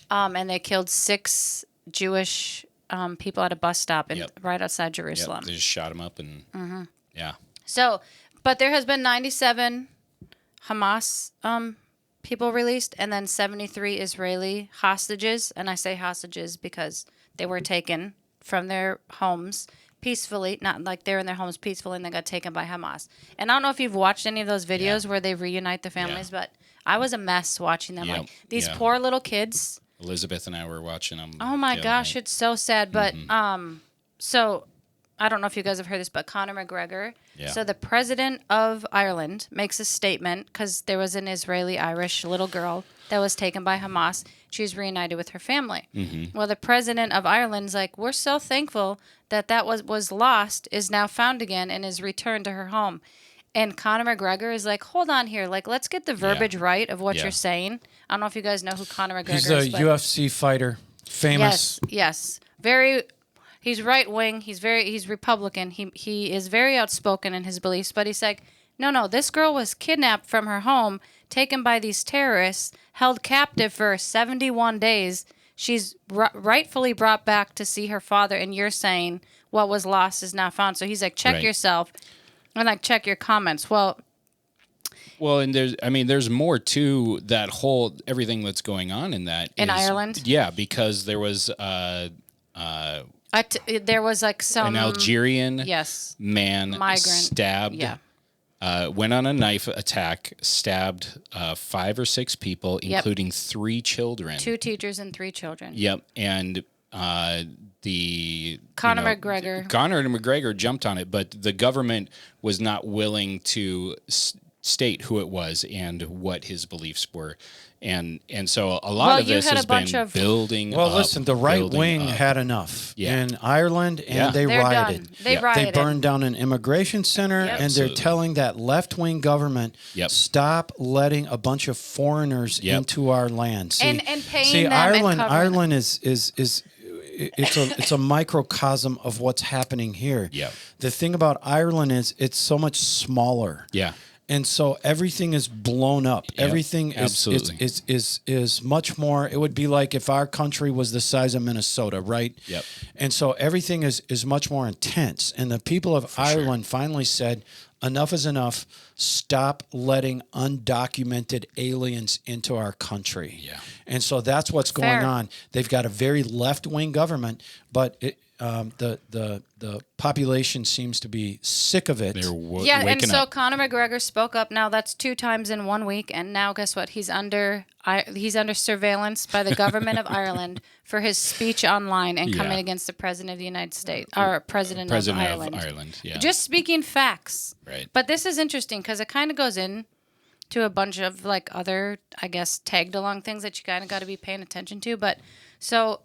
And they killed 6 Jewish people at a bus stop right outside Jerusalem. Yep. They just shot them up and, So... But there has been 97 Hamas people released, and then 73 Israeli hostages. And I say hostages because they were taken from their homes peacefully, not like they're in their homes peacefully and they got taken by Hamas. And I don't know if you've watched any of those videos where they reunite the families, but I was a mess watching them. Like these poor little kids. Elizabeth and I were watching them. Oh my gosh, it's so sad. But so I don't know if you guys have heard this, but Conor McGregor. Yeah. So the president of Ireland makes a statement because there was an Israeli-Irish little girl that was taken by Hamas. She's reunited with her family. Well, the president of Ireland's like, we're so thankful that was lost, is now found again, and is returned to her home. And Conor McGregor is like, hold on here. Like, let's get the verbiage right of what you're saying. I don't know if you guys know who Conor McGregor is. He's a UFC fighter, famous. Yes. He's right wing. He's Republican. He is very outspoken in his beliefs. But he's like, no, this girl was kidnapped from her home, taken by these terrorists, held captive for 71 days. She's rightfully brought back to see her father, and you're saying what was lost is now found. So he's like, check yourself, and like check your comments. Well, and there's more to that whole everything that's going on in that in Ireland. Yeah, because there was there was like an Algerian man migrant stabbed. Yeah. Went on a knife attack, stabbed 5 or 6 people, including 3 children. 2 teachers and 3 children. Yep, and Conor McGregor jumped on it, but the government was not willing to state who it was and what his beliefs were. And so a lot of this has been building Well, up, listen, the right wing had enough in Ireland, and they They're rioted. Done. They rioted. They burned down an immigration center, and they're telling that left-wing government, stop letting a bunch of foreigners into our land. See, and paying them Ireland is it's a microcosm of what's happening here. Yep. The thing about Ireland is it's so much smaller. Yeah. And so everything is blown up. Yep, everything is much more. It would be like if our country was the size of Minnesota, right? Yep. And so everything is much more intense. And the people of Ireland finally said, enough is enough. Stop letting undocumented aliens into our country. Yeah. And so that's what's going on. They've got a very left-wing government, but the population seems to be sick of it. They're waking and so up. Conor McGregor spoke up. Now that's 2 times in 1 week, and now guess what? He's under surveillance by the government of Ireland for his speech online and coming against the president of the United States or president of Ireland. Yeah. Just speaking facts. Right. But this is interesting because it kind of goes in to a bunch of like other, I guess, tagged along things that you kind of got to be paying attention to. But so,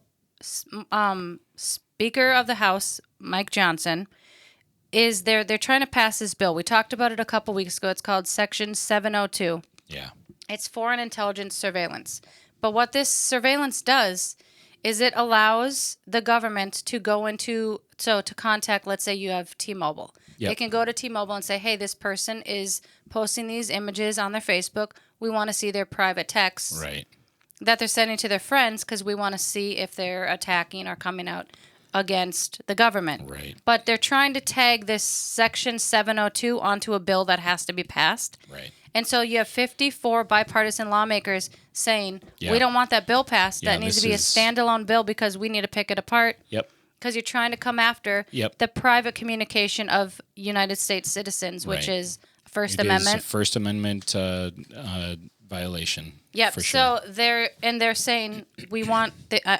Speaker of the House, Mike Johnson, they're trying to pass this bill. We talked about it a couple weeks ago. It's called Section 702. Yeah. It's foreign intelligence surveillance. But what this surveillance does is it allows the government to go into, to contact, let's say you have T-Mobile. Yep. They can go to T-Mobile and say, hey, this person is posting these images on their Facebook. We want to see their private texts that they're sending to their friends because we want to see if they're attacking or coming out against the government. Right. But they're trying to tag this Section 702 onto a bill that has to be passed. Right. And so you have 54 bipartisan lawmakers saying, we don't want that bill passed. That needs to be a standalone bill because we need to pick it apart. Yep. Because you're trying to come after the private communication of United States citizens, which is First Amendment. It is a First Amendment violation. Yep. For sure. So they're saying we want.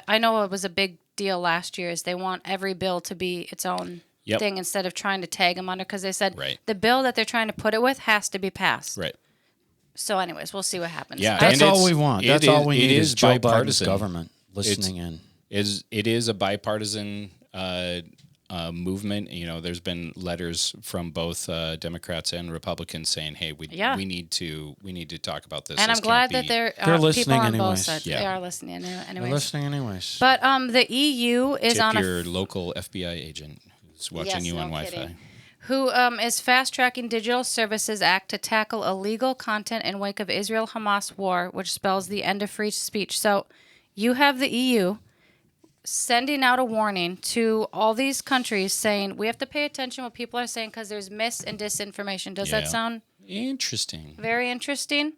I know it was a big deal last year. Is they want every bill to be its own thing instead of trying to tag them under because they said the bill that they're trying to put it with has to be passed. Right. So, anyways, we'll see what happens. Yeah, that's all we want. That's all we need is Joe Biden's government listening in. It is a bipartisan movement. You know, there's been letters from both Democrats and Republicans saying, "Hey, we need to talk about this." And I'm glad that they're listening people on anyways. both sides. Yeah. They are listening anyways. They're listening anyways. But the EU is Tip on your local FBI agent who's watching you on Wi-Fi. Kidding. Who is fast-tracking Digital Services Act to tackle illegal content in wake of Israel-Hamas war, which spells the end of free speech. So you have the EU sending out a warning to all these countries saying, we have to pay attention to what people are saying because there's mis- and disinformation. Does that sound interesting? Very interesting?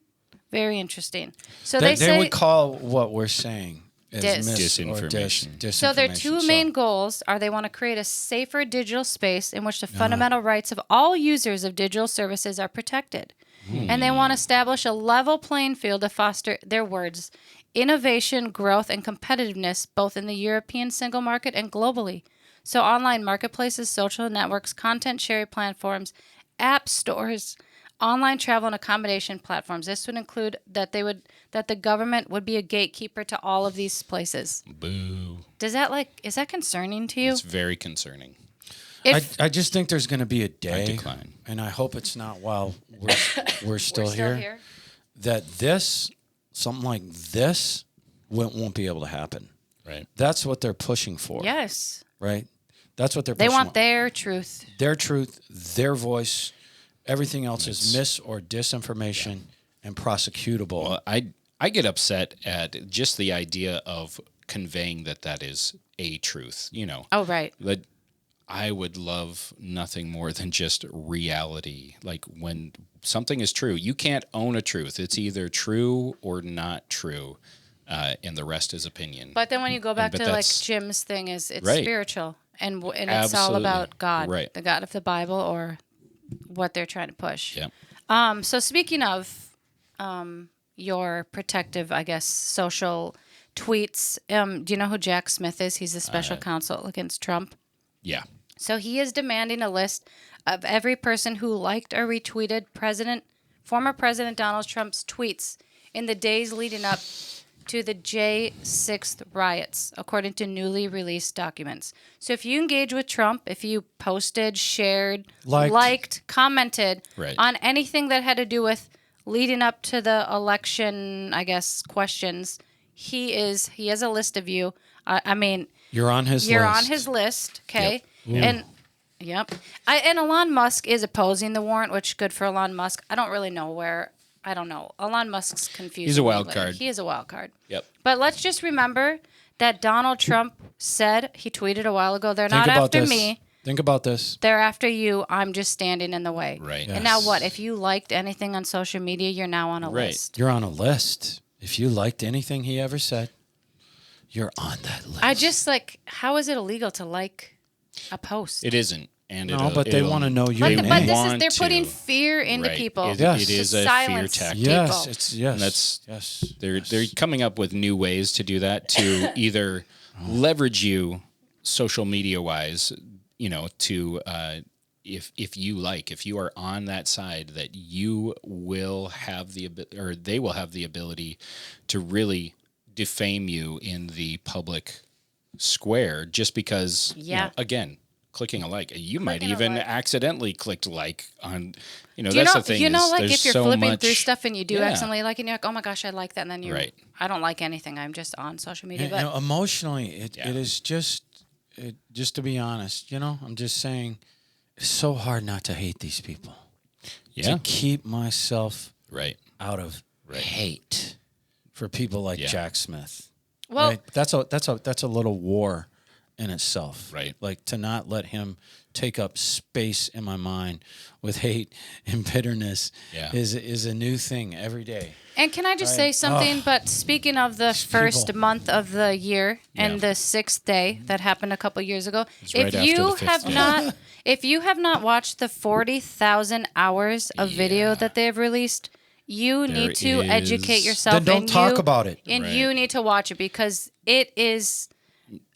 Very interesting. So they say... would call what we're saying as disinformation. So their two main goals are they want to create a safer digital space in which the fundamental rights of all users of digital services are protected. And they want to establish a level playing field to foster, their words, innovation, growth, and competitiveness both in the European single market and globally. So online marketplaces, social networks, content sharing platforms, app stores, online travel and accommodation platforms. This would include that the government would be a gatekeeper to all of these places. Boo. Is that concerning to you? It's very concerning. I just think there's going to be a day, and I hope it's not while we're still here, that something like this won't be able to happen. Right. That's what they're pushing for. Yes. Right? That's what they're pushing for. They want their truth. Their truth, their voice. Everything else is mis or disinformation and prosecutable. Well, I get upset at just the idea of conveying that is a truth, Oh, right. That I would love nothing more than just reality. Like when something is true, you can't own a truth. It's either true or not true, and the rest is opinion. But then when you go back to like Jim's thing, it's spiritual, and it's all about God, the God of the Bible, or what they're trying to push. Yeah. So speaking of your protective, I guess, social tweets, do you know who Jack Smith is? He's the special counsel against Trump. Yeah. So he is demanding a list of every person who liked or retweeted former President Donald Trump's tweets in the days leading up to the J6 riots, according to newly released documents. So if you engage with Trump, if you posted, shared, liked, commented on anything that had to do with leading up to the election, I guess, questions, he has a list of you. I mean, you're on his list. You're on his list, okay? Yep. And Elon Musk is opposing the warrant, which is good for Elon Musk. I don't really know where. I don't know. Elon Musk's confused. He's a wild card. He is a wild card. Yep. But let's just remember that Donald Trump said, he tweeted a while ago, they're not after me. Think about this. They're after you. I'm just standing in the way. Right. Yes. And now what? If you liked anything on social media, you're now on a list. You're on a list. If you liked anything he ever said, you're on that list. I just how is it illegal to like a post? It isn't. And but they want to know your name. But they're putting fear into people. It is a fear tactic. Yes, They're coming up with new ways to do that, to either leverage you social media wise, to if you are on that side, that you will have they will have the ability to really defame you in the public square just because again, clicking a like. You might even accidentally clicked like on, that's the thing. If you're flipping through stuff and you do accidentally like, and you're like, oh my gosh, I like that. And then I don't like anything. I'm just on social media. But emotionally, it is just to be honest, I'm just saying it's so hard not to hate these people. Yeah. To keep myself out of hate for people like Jack Smith. Well, that's a little war in itself, right? Like to not let him take up space in my mind with hate and bitterness is a new thing every day. And can I just say something? But speaking of the first month of the year and the sixth day that happened a couple years ago, if you have not watched the 40,000 hours of video that they have released, you need to educate yourself. Then don't talk about it. And you need to watch it because it is.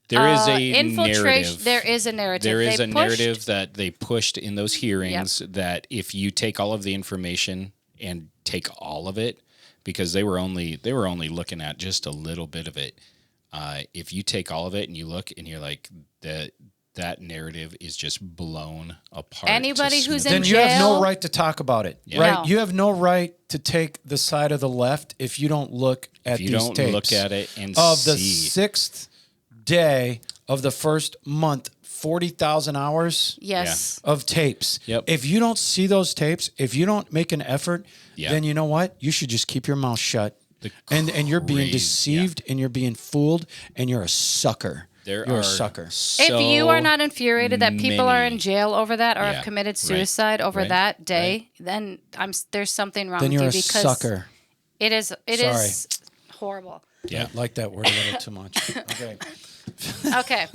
There is a narrative. There is a narrative. There is a narrative that they pushed in those hearings that if you take all of the information and take all of it, because they were only looking at just a little bit of it. If you take all of it and you look and you're like that narrative is just blown apart. Anybody who's in then jail, you have no right to talk about it, right? No. You have no right to take the side of the left if you don't look at these tapes. If you don't look at it and of see. The sixth day of the first month, 40,000 hours of tapes. Yep. If you don't see those tapes, if you don't make an effort, then you know what? You should just keep your mouth shut. And you're being deceived and you're being fooled and you're a sucker. You're a sucker. If you are not infuriated that people are in jail over that or have committed suicide over that day, then there's something wrong with you because a sucker. It is horrible. Yeah. I like that word a little too much. Okay. Okay.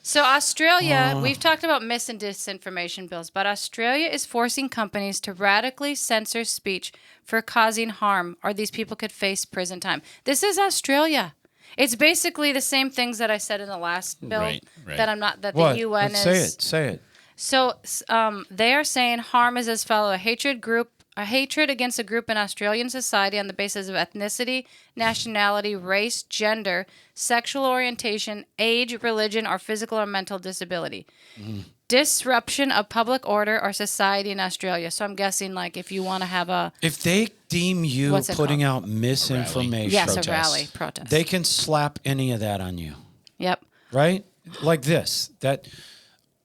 So Australia, we've talked about mis and disinformation bills, but Australia is forcing companies to radically censor speech for causing harm, or these people could face prison time. This is Australia. It's basically the same things that I said in the last bill Right. that What? the UN Let's is. Say it. So they are saying harm is as follows: a hatred against a group in Australian society on the basis of ethnicity, nationality, race, gender, sexual orientation, age, religion, or physical or mental disability. Disruption of public order or society in Australia. So I'm guessing, like, if you want to have a... If they deem you What's it putting called? out misinformation, Yes, Protest. a rally, protest. they can slap any of that on you, Yep. right? Like this, that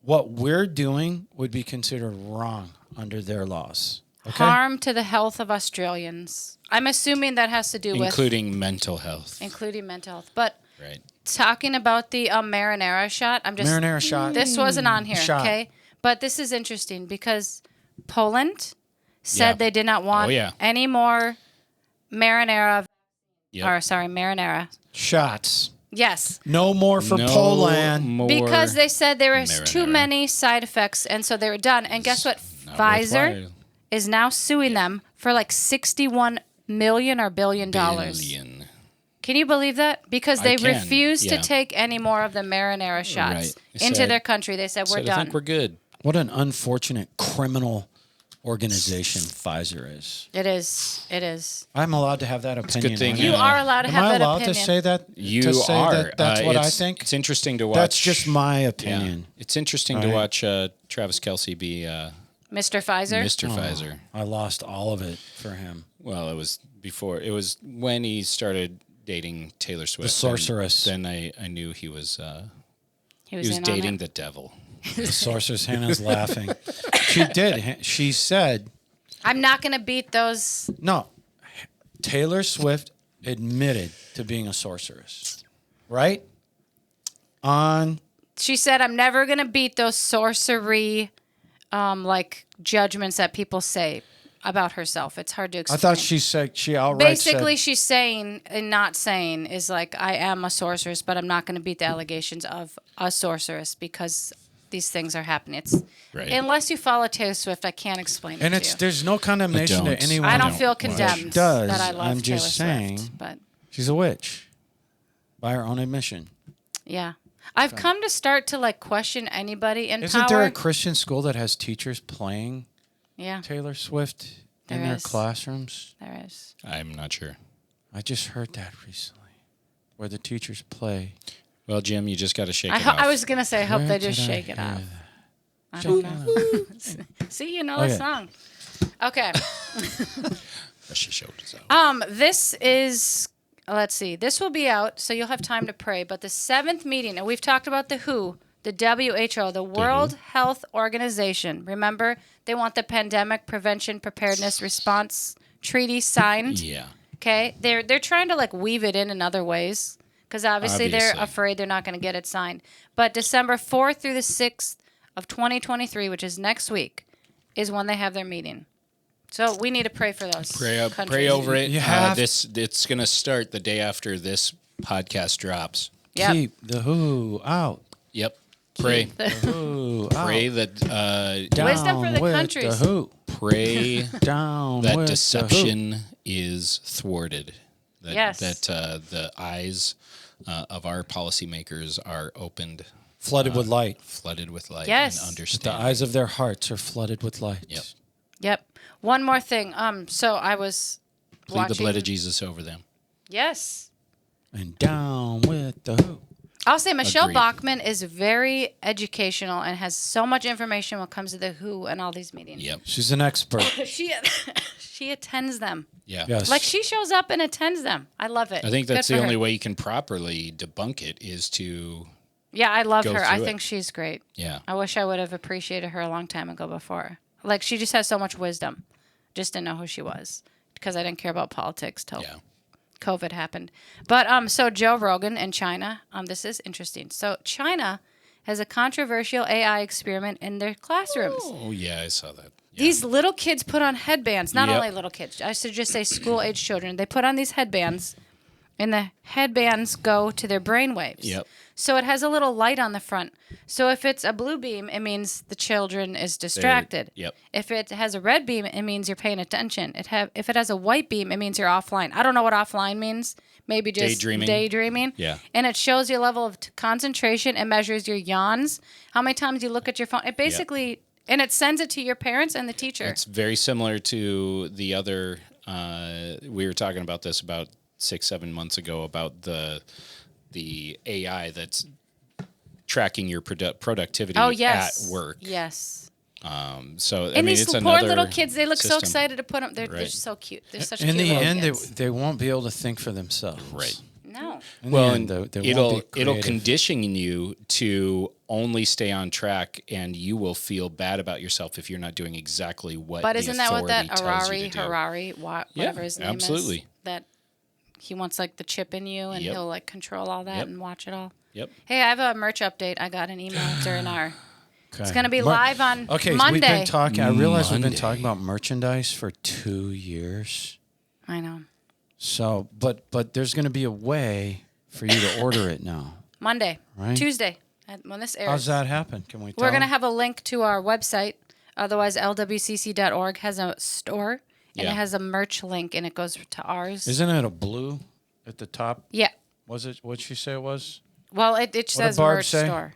what we're doing would be considered wrong under their laws. Okay? Harm to the health of Australians. I'm assuming that has to do with... Including mental health. Including mental health. But... Right. Talking about the marinara shot, Marinara shot. This wasn't on here, Shot. okay? But this is interesting because Poland said they did not want any more marinara. Marinara Shots. Yes. No more for Poland. Because they said there was marinara. too many side effects, and so they were done. And guess what? Pfizer worthwhile. is now suing them for like $61 million or billion dollars. Billion. Can you believe that? Because they can, refused to yeah. take any more of the marinara shots Right. into Said- their country. They said, we're I done. think we're good. What an unfortunate criminal organization Pfizer is. It is. It is. I'm allowed to have that opinion. good thing, aren't You I? are allowed to Am have I that allowed opinion. to say that? You to say are. That that's what I it's- think. It's interesting to watch. That's just my Yeah. opinion. It's interesting to watch Travis Kelce be Mr. Pfizer? Mr. Pfizer. I lost all of it for him. Well, it was before. It was when he started dating Taylor Swift. The sorceress. Then I knew he was He he was was in dating on it. the devil. The sorceress Hannah's laughing. She did. She said, I'm not going to beat those. no, Taylor Swift admitted to being a sorceress. Right? She said, I'm never going to beat those sorcery, like, judgments that people say about herself. It's hard to I explain. thought she outright Basically, said, she's saying and not saying is like, I am a sorceress, but I'm not going to beat the allegations of a sorceress because these things are happening. It's Right. unless you follow Taylor Swift, I can't explain and it it's to you. there's no condemnation to don't. anyone. I don't don't feel watch. condemned Does. that I love I'm Taylor just saying. Swift, but She's a witch by her own admission. yeah. I've come to start to like question anybody in Isn't power. there a Christian school that has teachers playing Yeah, Taylor Swift in There their is. classrooms? there is. I'm not sure. I just heard that recently, where the teachers play. Well, Jim, you just got to shake it off. I was gonna say, I hope Where they just did I shake it hear off. that? I don't know. See, you know the Okay. song. Okay. She showed us out. This is. Let's see. This will be out, so you'll have time to pray. But the 7th meeting, and we've talked about the WHO, the WHO, the World Health Organization. Remember, they want the Pandemic Prevention Preparedness Response Treaty signed. Yeah. Okay, they're trying to like weave it in other ways because obviously they're Obviously. afraid they're not going to get it signed. But December 4th through the 6th of 2023, which is next week, is when they have their meeting. So we need to pray for those. Pray countries. over it. You have- It's going to start the day after this podcast drops. Yep. Keep the WHO out. Yep. Pray. The WHO out. Pray that Down Wisdom for the with countries. The WHO. pray Down that with deception is thwarted. That, Yes. That the eyes of our policymakers are opened, the WHO. Flooded with light. flooded with light, Yes. and The understanding. eyes of their hearts are flooded with light. Yep. Yep. One more thing. So I was Plead watching. the blood of Jesus over them. Yes. And down with the WHO. I'll say Michelle Agreed. Bachmann is very educational and has so much information when it comes to the WHO and all these meetings. Yep. She's an expert. She attends them. Yeah. Yes. Like she shows up and attends them. I love it. I think that's Good the for only her. way you can properly debunk it is to, Yeah, I love go her. I through think it. she's great. yeah. I wish I would have appreciated her a long time ago before. Like she just has so much wisdom. Just didn't know who she was because I didn't care about politics till Yeah. COVID happened. But so Joe Rogan in China, this is interesting. So China has a controversial AI experiment in their classrooms. Oh, yeah, I saw that. Yeah. These little kids put on headbands. Not Yep. only little kids, I should just say school-age children. They put on these headbands, And the headbands go to their brain waves. Yep. So it has a little light on the front. So if it's a blue beam, it means the children is distracted. Yep. If it has a red beam, it means you're paying attention. If it has a white beam, it means you're offline. I don't know what offline means. Maybe just daydreaming. Yeah. And it shows your level of concentration. It measures your yawns, how many times you look at your phone. It basically, and it sends it to your parents and the teacher. It's very similar to the other, we were talking about this about 6-7 months ago about the AI that's tracking your productivity at work. Yes. So and I mean, these it's poor another little kids, they look system. so excited to put them. They're Right. so cute. They're such In cute the little end, kids. they won't be able to think for themselves. Right. No. In Well, the end, they it'll won't be it'll creative. condition you to only stay on track, and you will feel bad about yourself if you're not doing exactly what. But the isn't that what that authority tells you to do. Harari, whatever his name absolutely. is? That he wants like the chip in you, and Yep. he'll like control all that Yep. and watch it all. Yep. Hey, I have a merch update. I got an email during our. Okay. It's going to be live on Okay, so Monday. we've been talking. I realize we've been Monday. talking about merchandise for 2 years. I know. So, but there's going to be a way for you to order it now. Monday, Right. Tuesday, when this airs. How's that happen? Can we? We're going to have a link to our website. Otherwise, lwcc.org has a store, and Yeah. it has a merch link, and it goes to ours. Isn't it a blue at the top? Yeah. Was it? What'd she say it was? Well, it did says Barb merch say? store.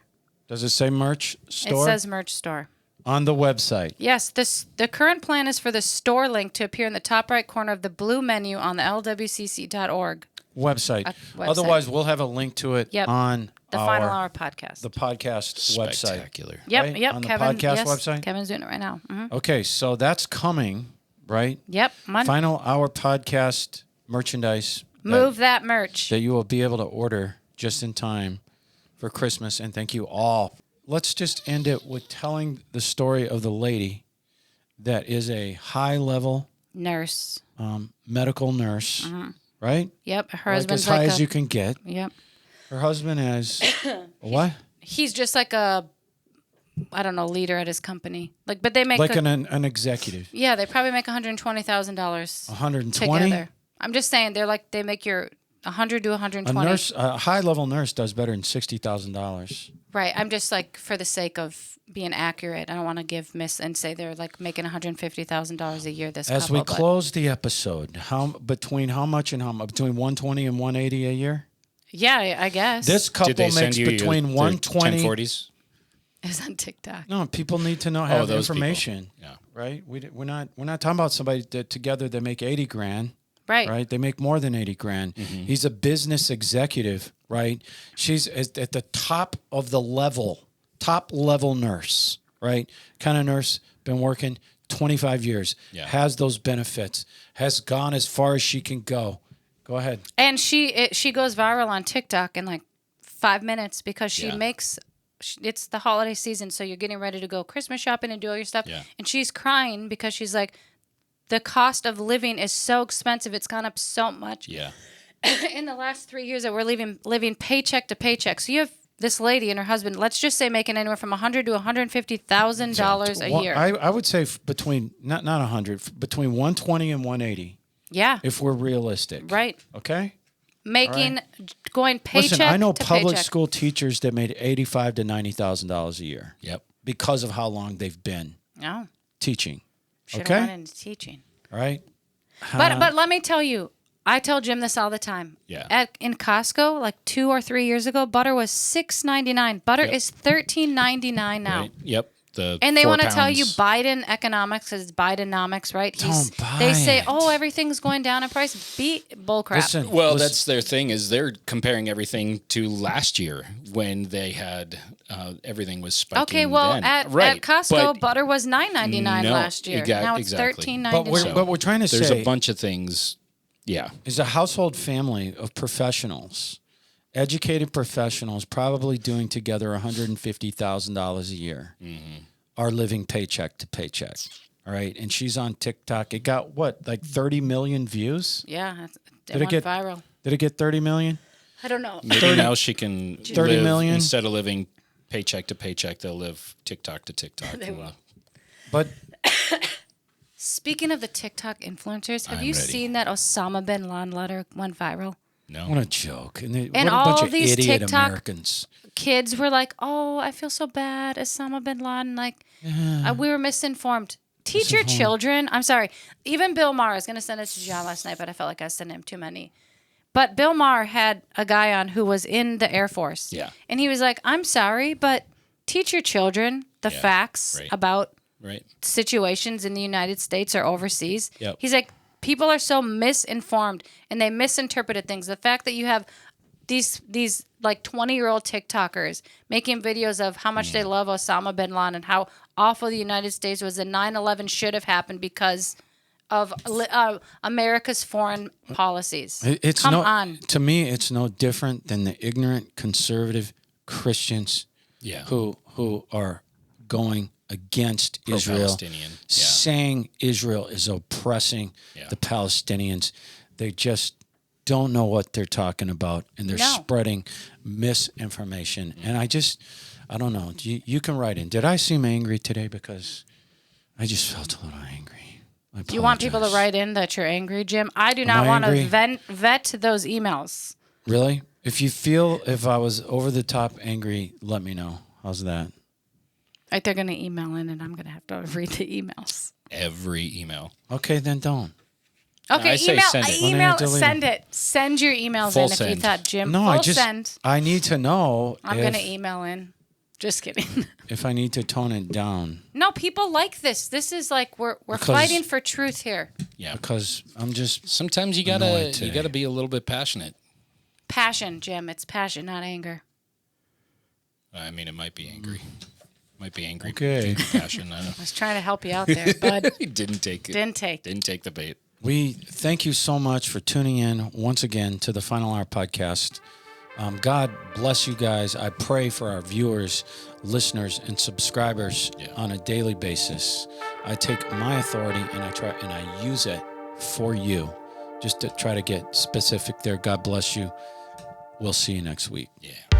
Does it say merch store? It says merch store. On the website. Yes, the current plan is for the store link to appear in the top right corner of the blue menu on the lwcc.org. Website. Website. Otherwise, we'll have a link to it Yep. on The Final Hour podcast. the podcast website. Spectacular. Yep, right? yep. On the Kevin, podcast yes, website? Kevin's doing it right now. Mm-hmm. Okay, so that's coming, right? Yep, Monday. Final Hour podcast merchandise Move that merch. that you will be able to order just in time for Christmas. And thank you all. Let's just end it with telling the story of the lady that is a high-level Nurse. medical nurse, right? Yep, her Like husband's as high like as you can get. Yep. Her husband has what? He's just like a, I don't know, leader at his company. Like, but they make Like an executive. yeah, they probably make $120,000 120. together. I'm just saying, they make your 100 to 120. A nurse, a high-level nurse, does better than $60,000. Right. I'm just like, for the sake of being accurate, I don't want to give and say they're like making $150,000 a year. This As couple, we close the episode, between how much and how much? Between 120 and 180 a year. Yeah, I guess. This couple Did they makes send you between their 120. 1040s? It's on TikTok. No, people need to know have those information. people. Yeah. Right. We're not talking about somebody that together they make 80 grand. Right. Right. They make more than 80 grand. Mm-hmm. He's a business executive. Right. She's at the top of the level, top level nurse. Right. Kind of nurse, been working 25 years. Yeah. Has those benefits. Has gone as far as she can go. Go ahead. And she goes viral on TikTok in like 5 minutes because she Yeah. makes. It's the holiday season, so you're getting ready to go Christmas shopping and do all your stuff. Yeah. And she's crying because she's like, the cost of living is so expensive. It's gone up so much. Yeah. In the last 3 years that we're living paycheck to paycheck. So you have this lady and her husband, let's just say making anywhere from $100,000 to $150,000 a year. I would say between not 100, between 120 and 180. Yeah. If we're realistic. Right. Okay. Making going paycheck Listen, I know to public paycheck. school teachers that made $85,000 to $90,000 a year. Yep. Because of how long they've been No. teaching. Should have Okay? went into teaching. All right. But let me tell you, I tell Jim this all the time. Yeah. In Costco, like 2 or 3 years ago, butter was $6.99. Butter Yep. is $13.99 now. Right. Yep. And they want to 4 tell you pounds. Biden economics, because it's Bidenomics, right? Don't buy They say, it. oh, everything's going down in price. Bullcrap. Listen, Well, that's their thing is they're comparing everything to last year when they had everything was spiking. Okay, well, then. at Right, Costco, but butter was $9.99 No, last year. Now it's exactly. $13.99. But we're trying to there's say a bunch of things. Yeah. is a household family of professionals, educated professionals, probably doing together $150,000 a year, are living paycheck to paycheck. All right. And she's on TikTok. It got what, like 30 million views? Yeah, it Did it went get viral. Did it get 30 million? I don't know. Maybe now she can 30 live, million? instead of living paycheck to paycheck, they'll live TikTok to TikTok. But Speaking of the TikTok influencers, have I'm you ready. seen that Osama bin Laden letter went viral? No. What a joke. And what a all bunch of these idiot TikTok Americans. Kids were like, oh, I feel so bad. Osama bin Laden, we were misinformed. Teach your children. I'm sorry. Even Bill Maher, I was going to send it to John last night, but I felt like I was sending him too many. But Bill Maher had a guy on who was in the Air Force. Yeah. And he was like, I'm sorry, but teach your children the facts about situations in the United States or overseas. Yep. He's like, people are so misinformed and they misinterpreted things. The fact that you have these like 20-year-old TikTokers making videos of how much they love Osama bin Laden and how awful the United States was and 9/11 should have happened because of America's foreign policies. Come on. To me, it's no different than the ignorant conservative Christians who are going against Israel, saying Israel is oppressing the Palestinians. They just don't know what they're talking about, and they're spreading misinformation. And I don't know. You can write in. Did I seem angry today? Because I just felt a little angry. Do you want people to write in that you're angry, Jim? I do not want to vet those emails. Really? If I was over the top angry, let me know. How's that? Like they're going to email in, and I'm going to have to read the emails. Every email. Okay, then don't. Okay, send it. Send your emails in if you thought, Jim. No, send. I need to know. I'm going to email in. Just kidding. If I need to tone it down. No, people like this. This is like we're fighting for truth here. Yeah. Because I'm just sometimes you gotta be a little bit passionate. Passion, Jim. It's passion, not anger. I mean, it might be angry. Might be angry. Okay. Passion. I don't know. I was trying to help you out there, bud. Didn't take it. Didn't take the bait. We thank you so much for tuning in once again to the Final Hour podcast. God bless you guys. I pray for our viewers, listeners, and subscribers on a daily basis. I take my authority and I use it for you, just to try to get specific there. God bless you. We'll see you next week. Yeah.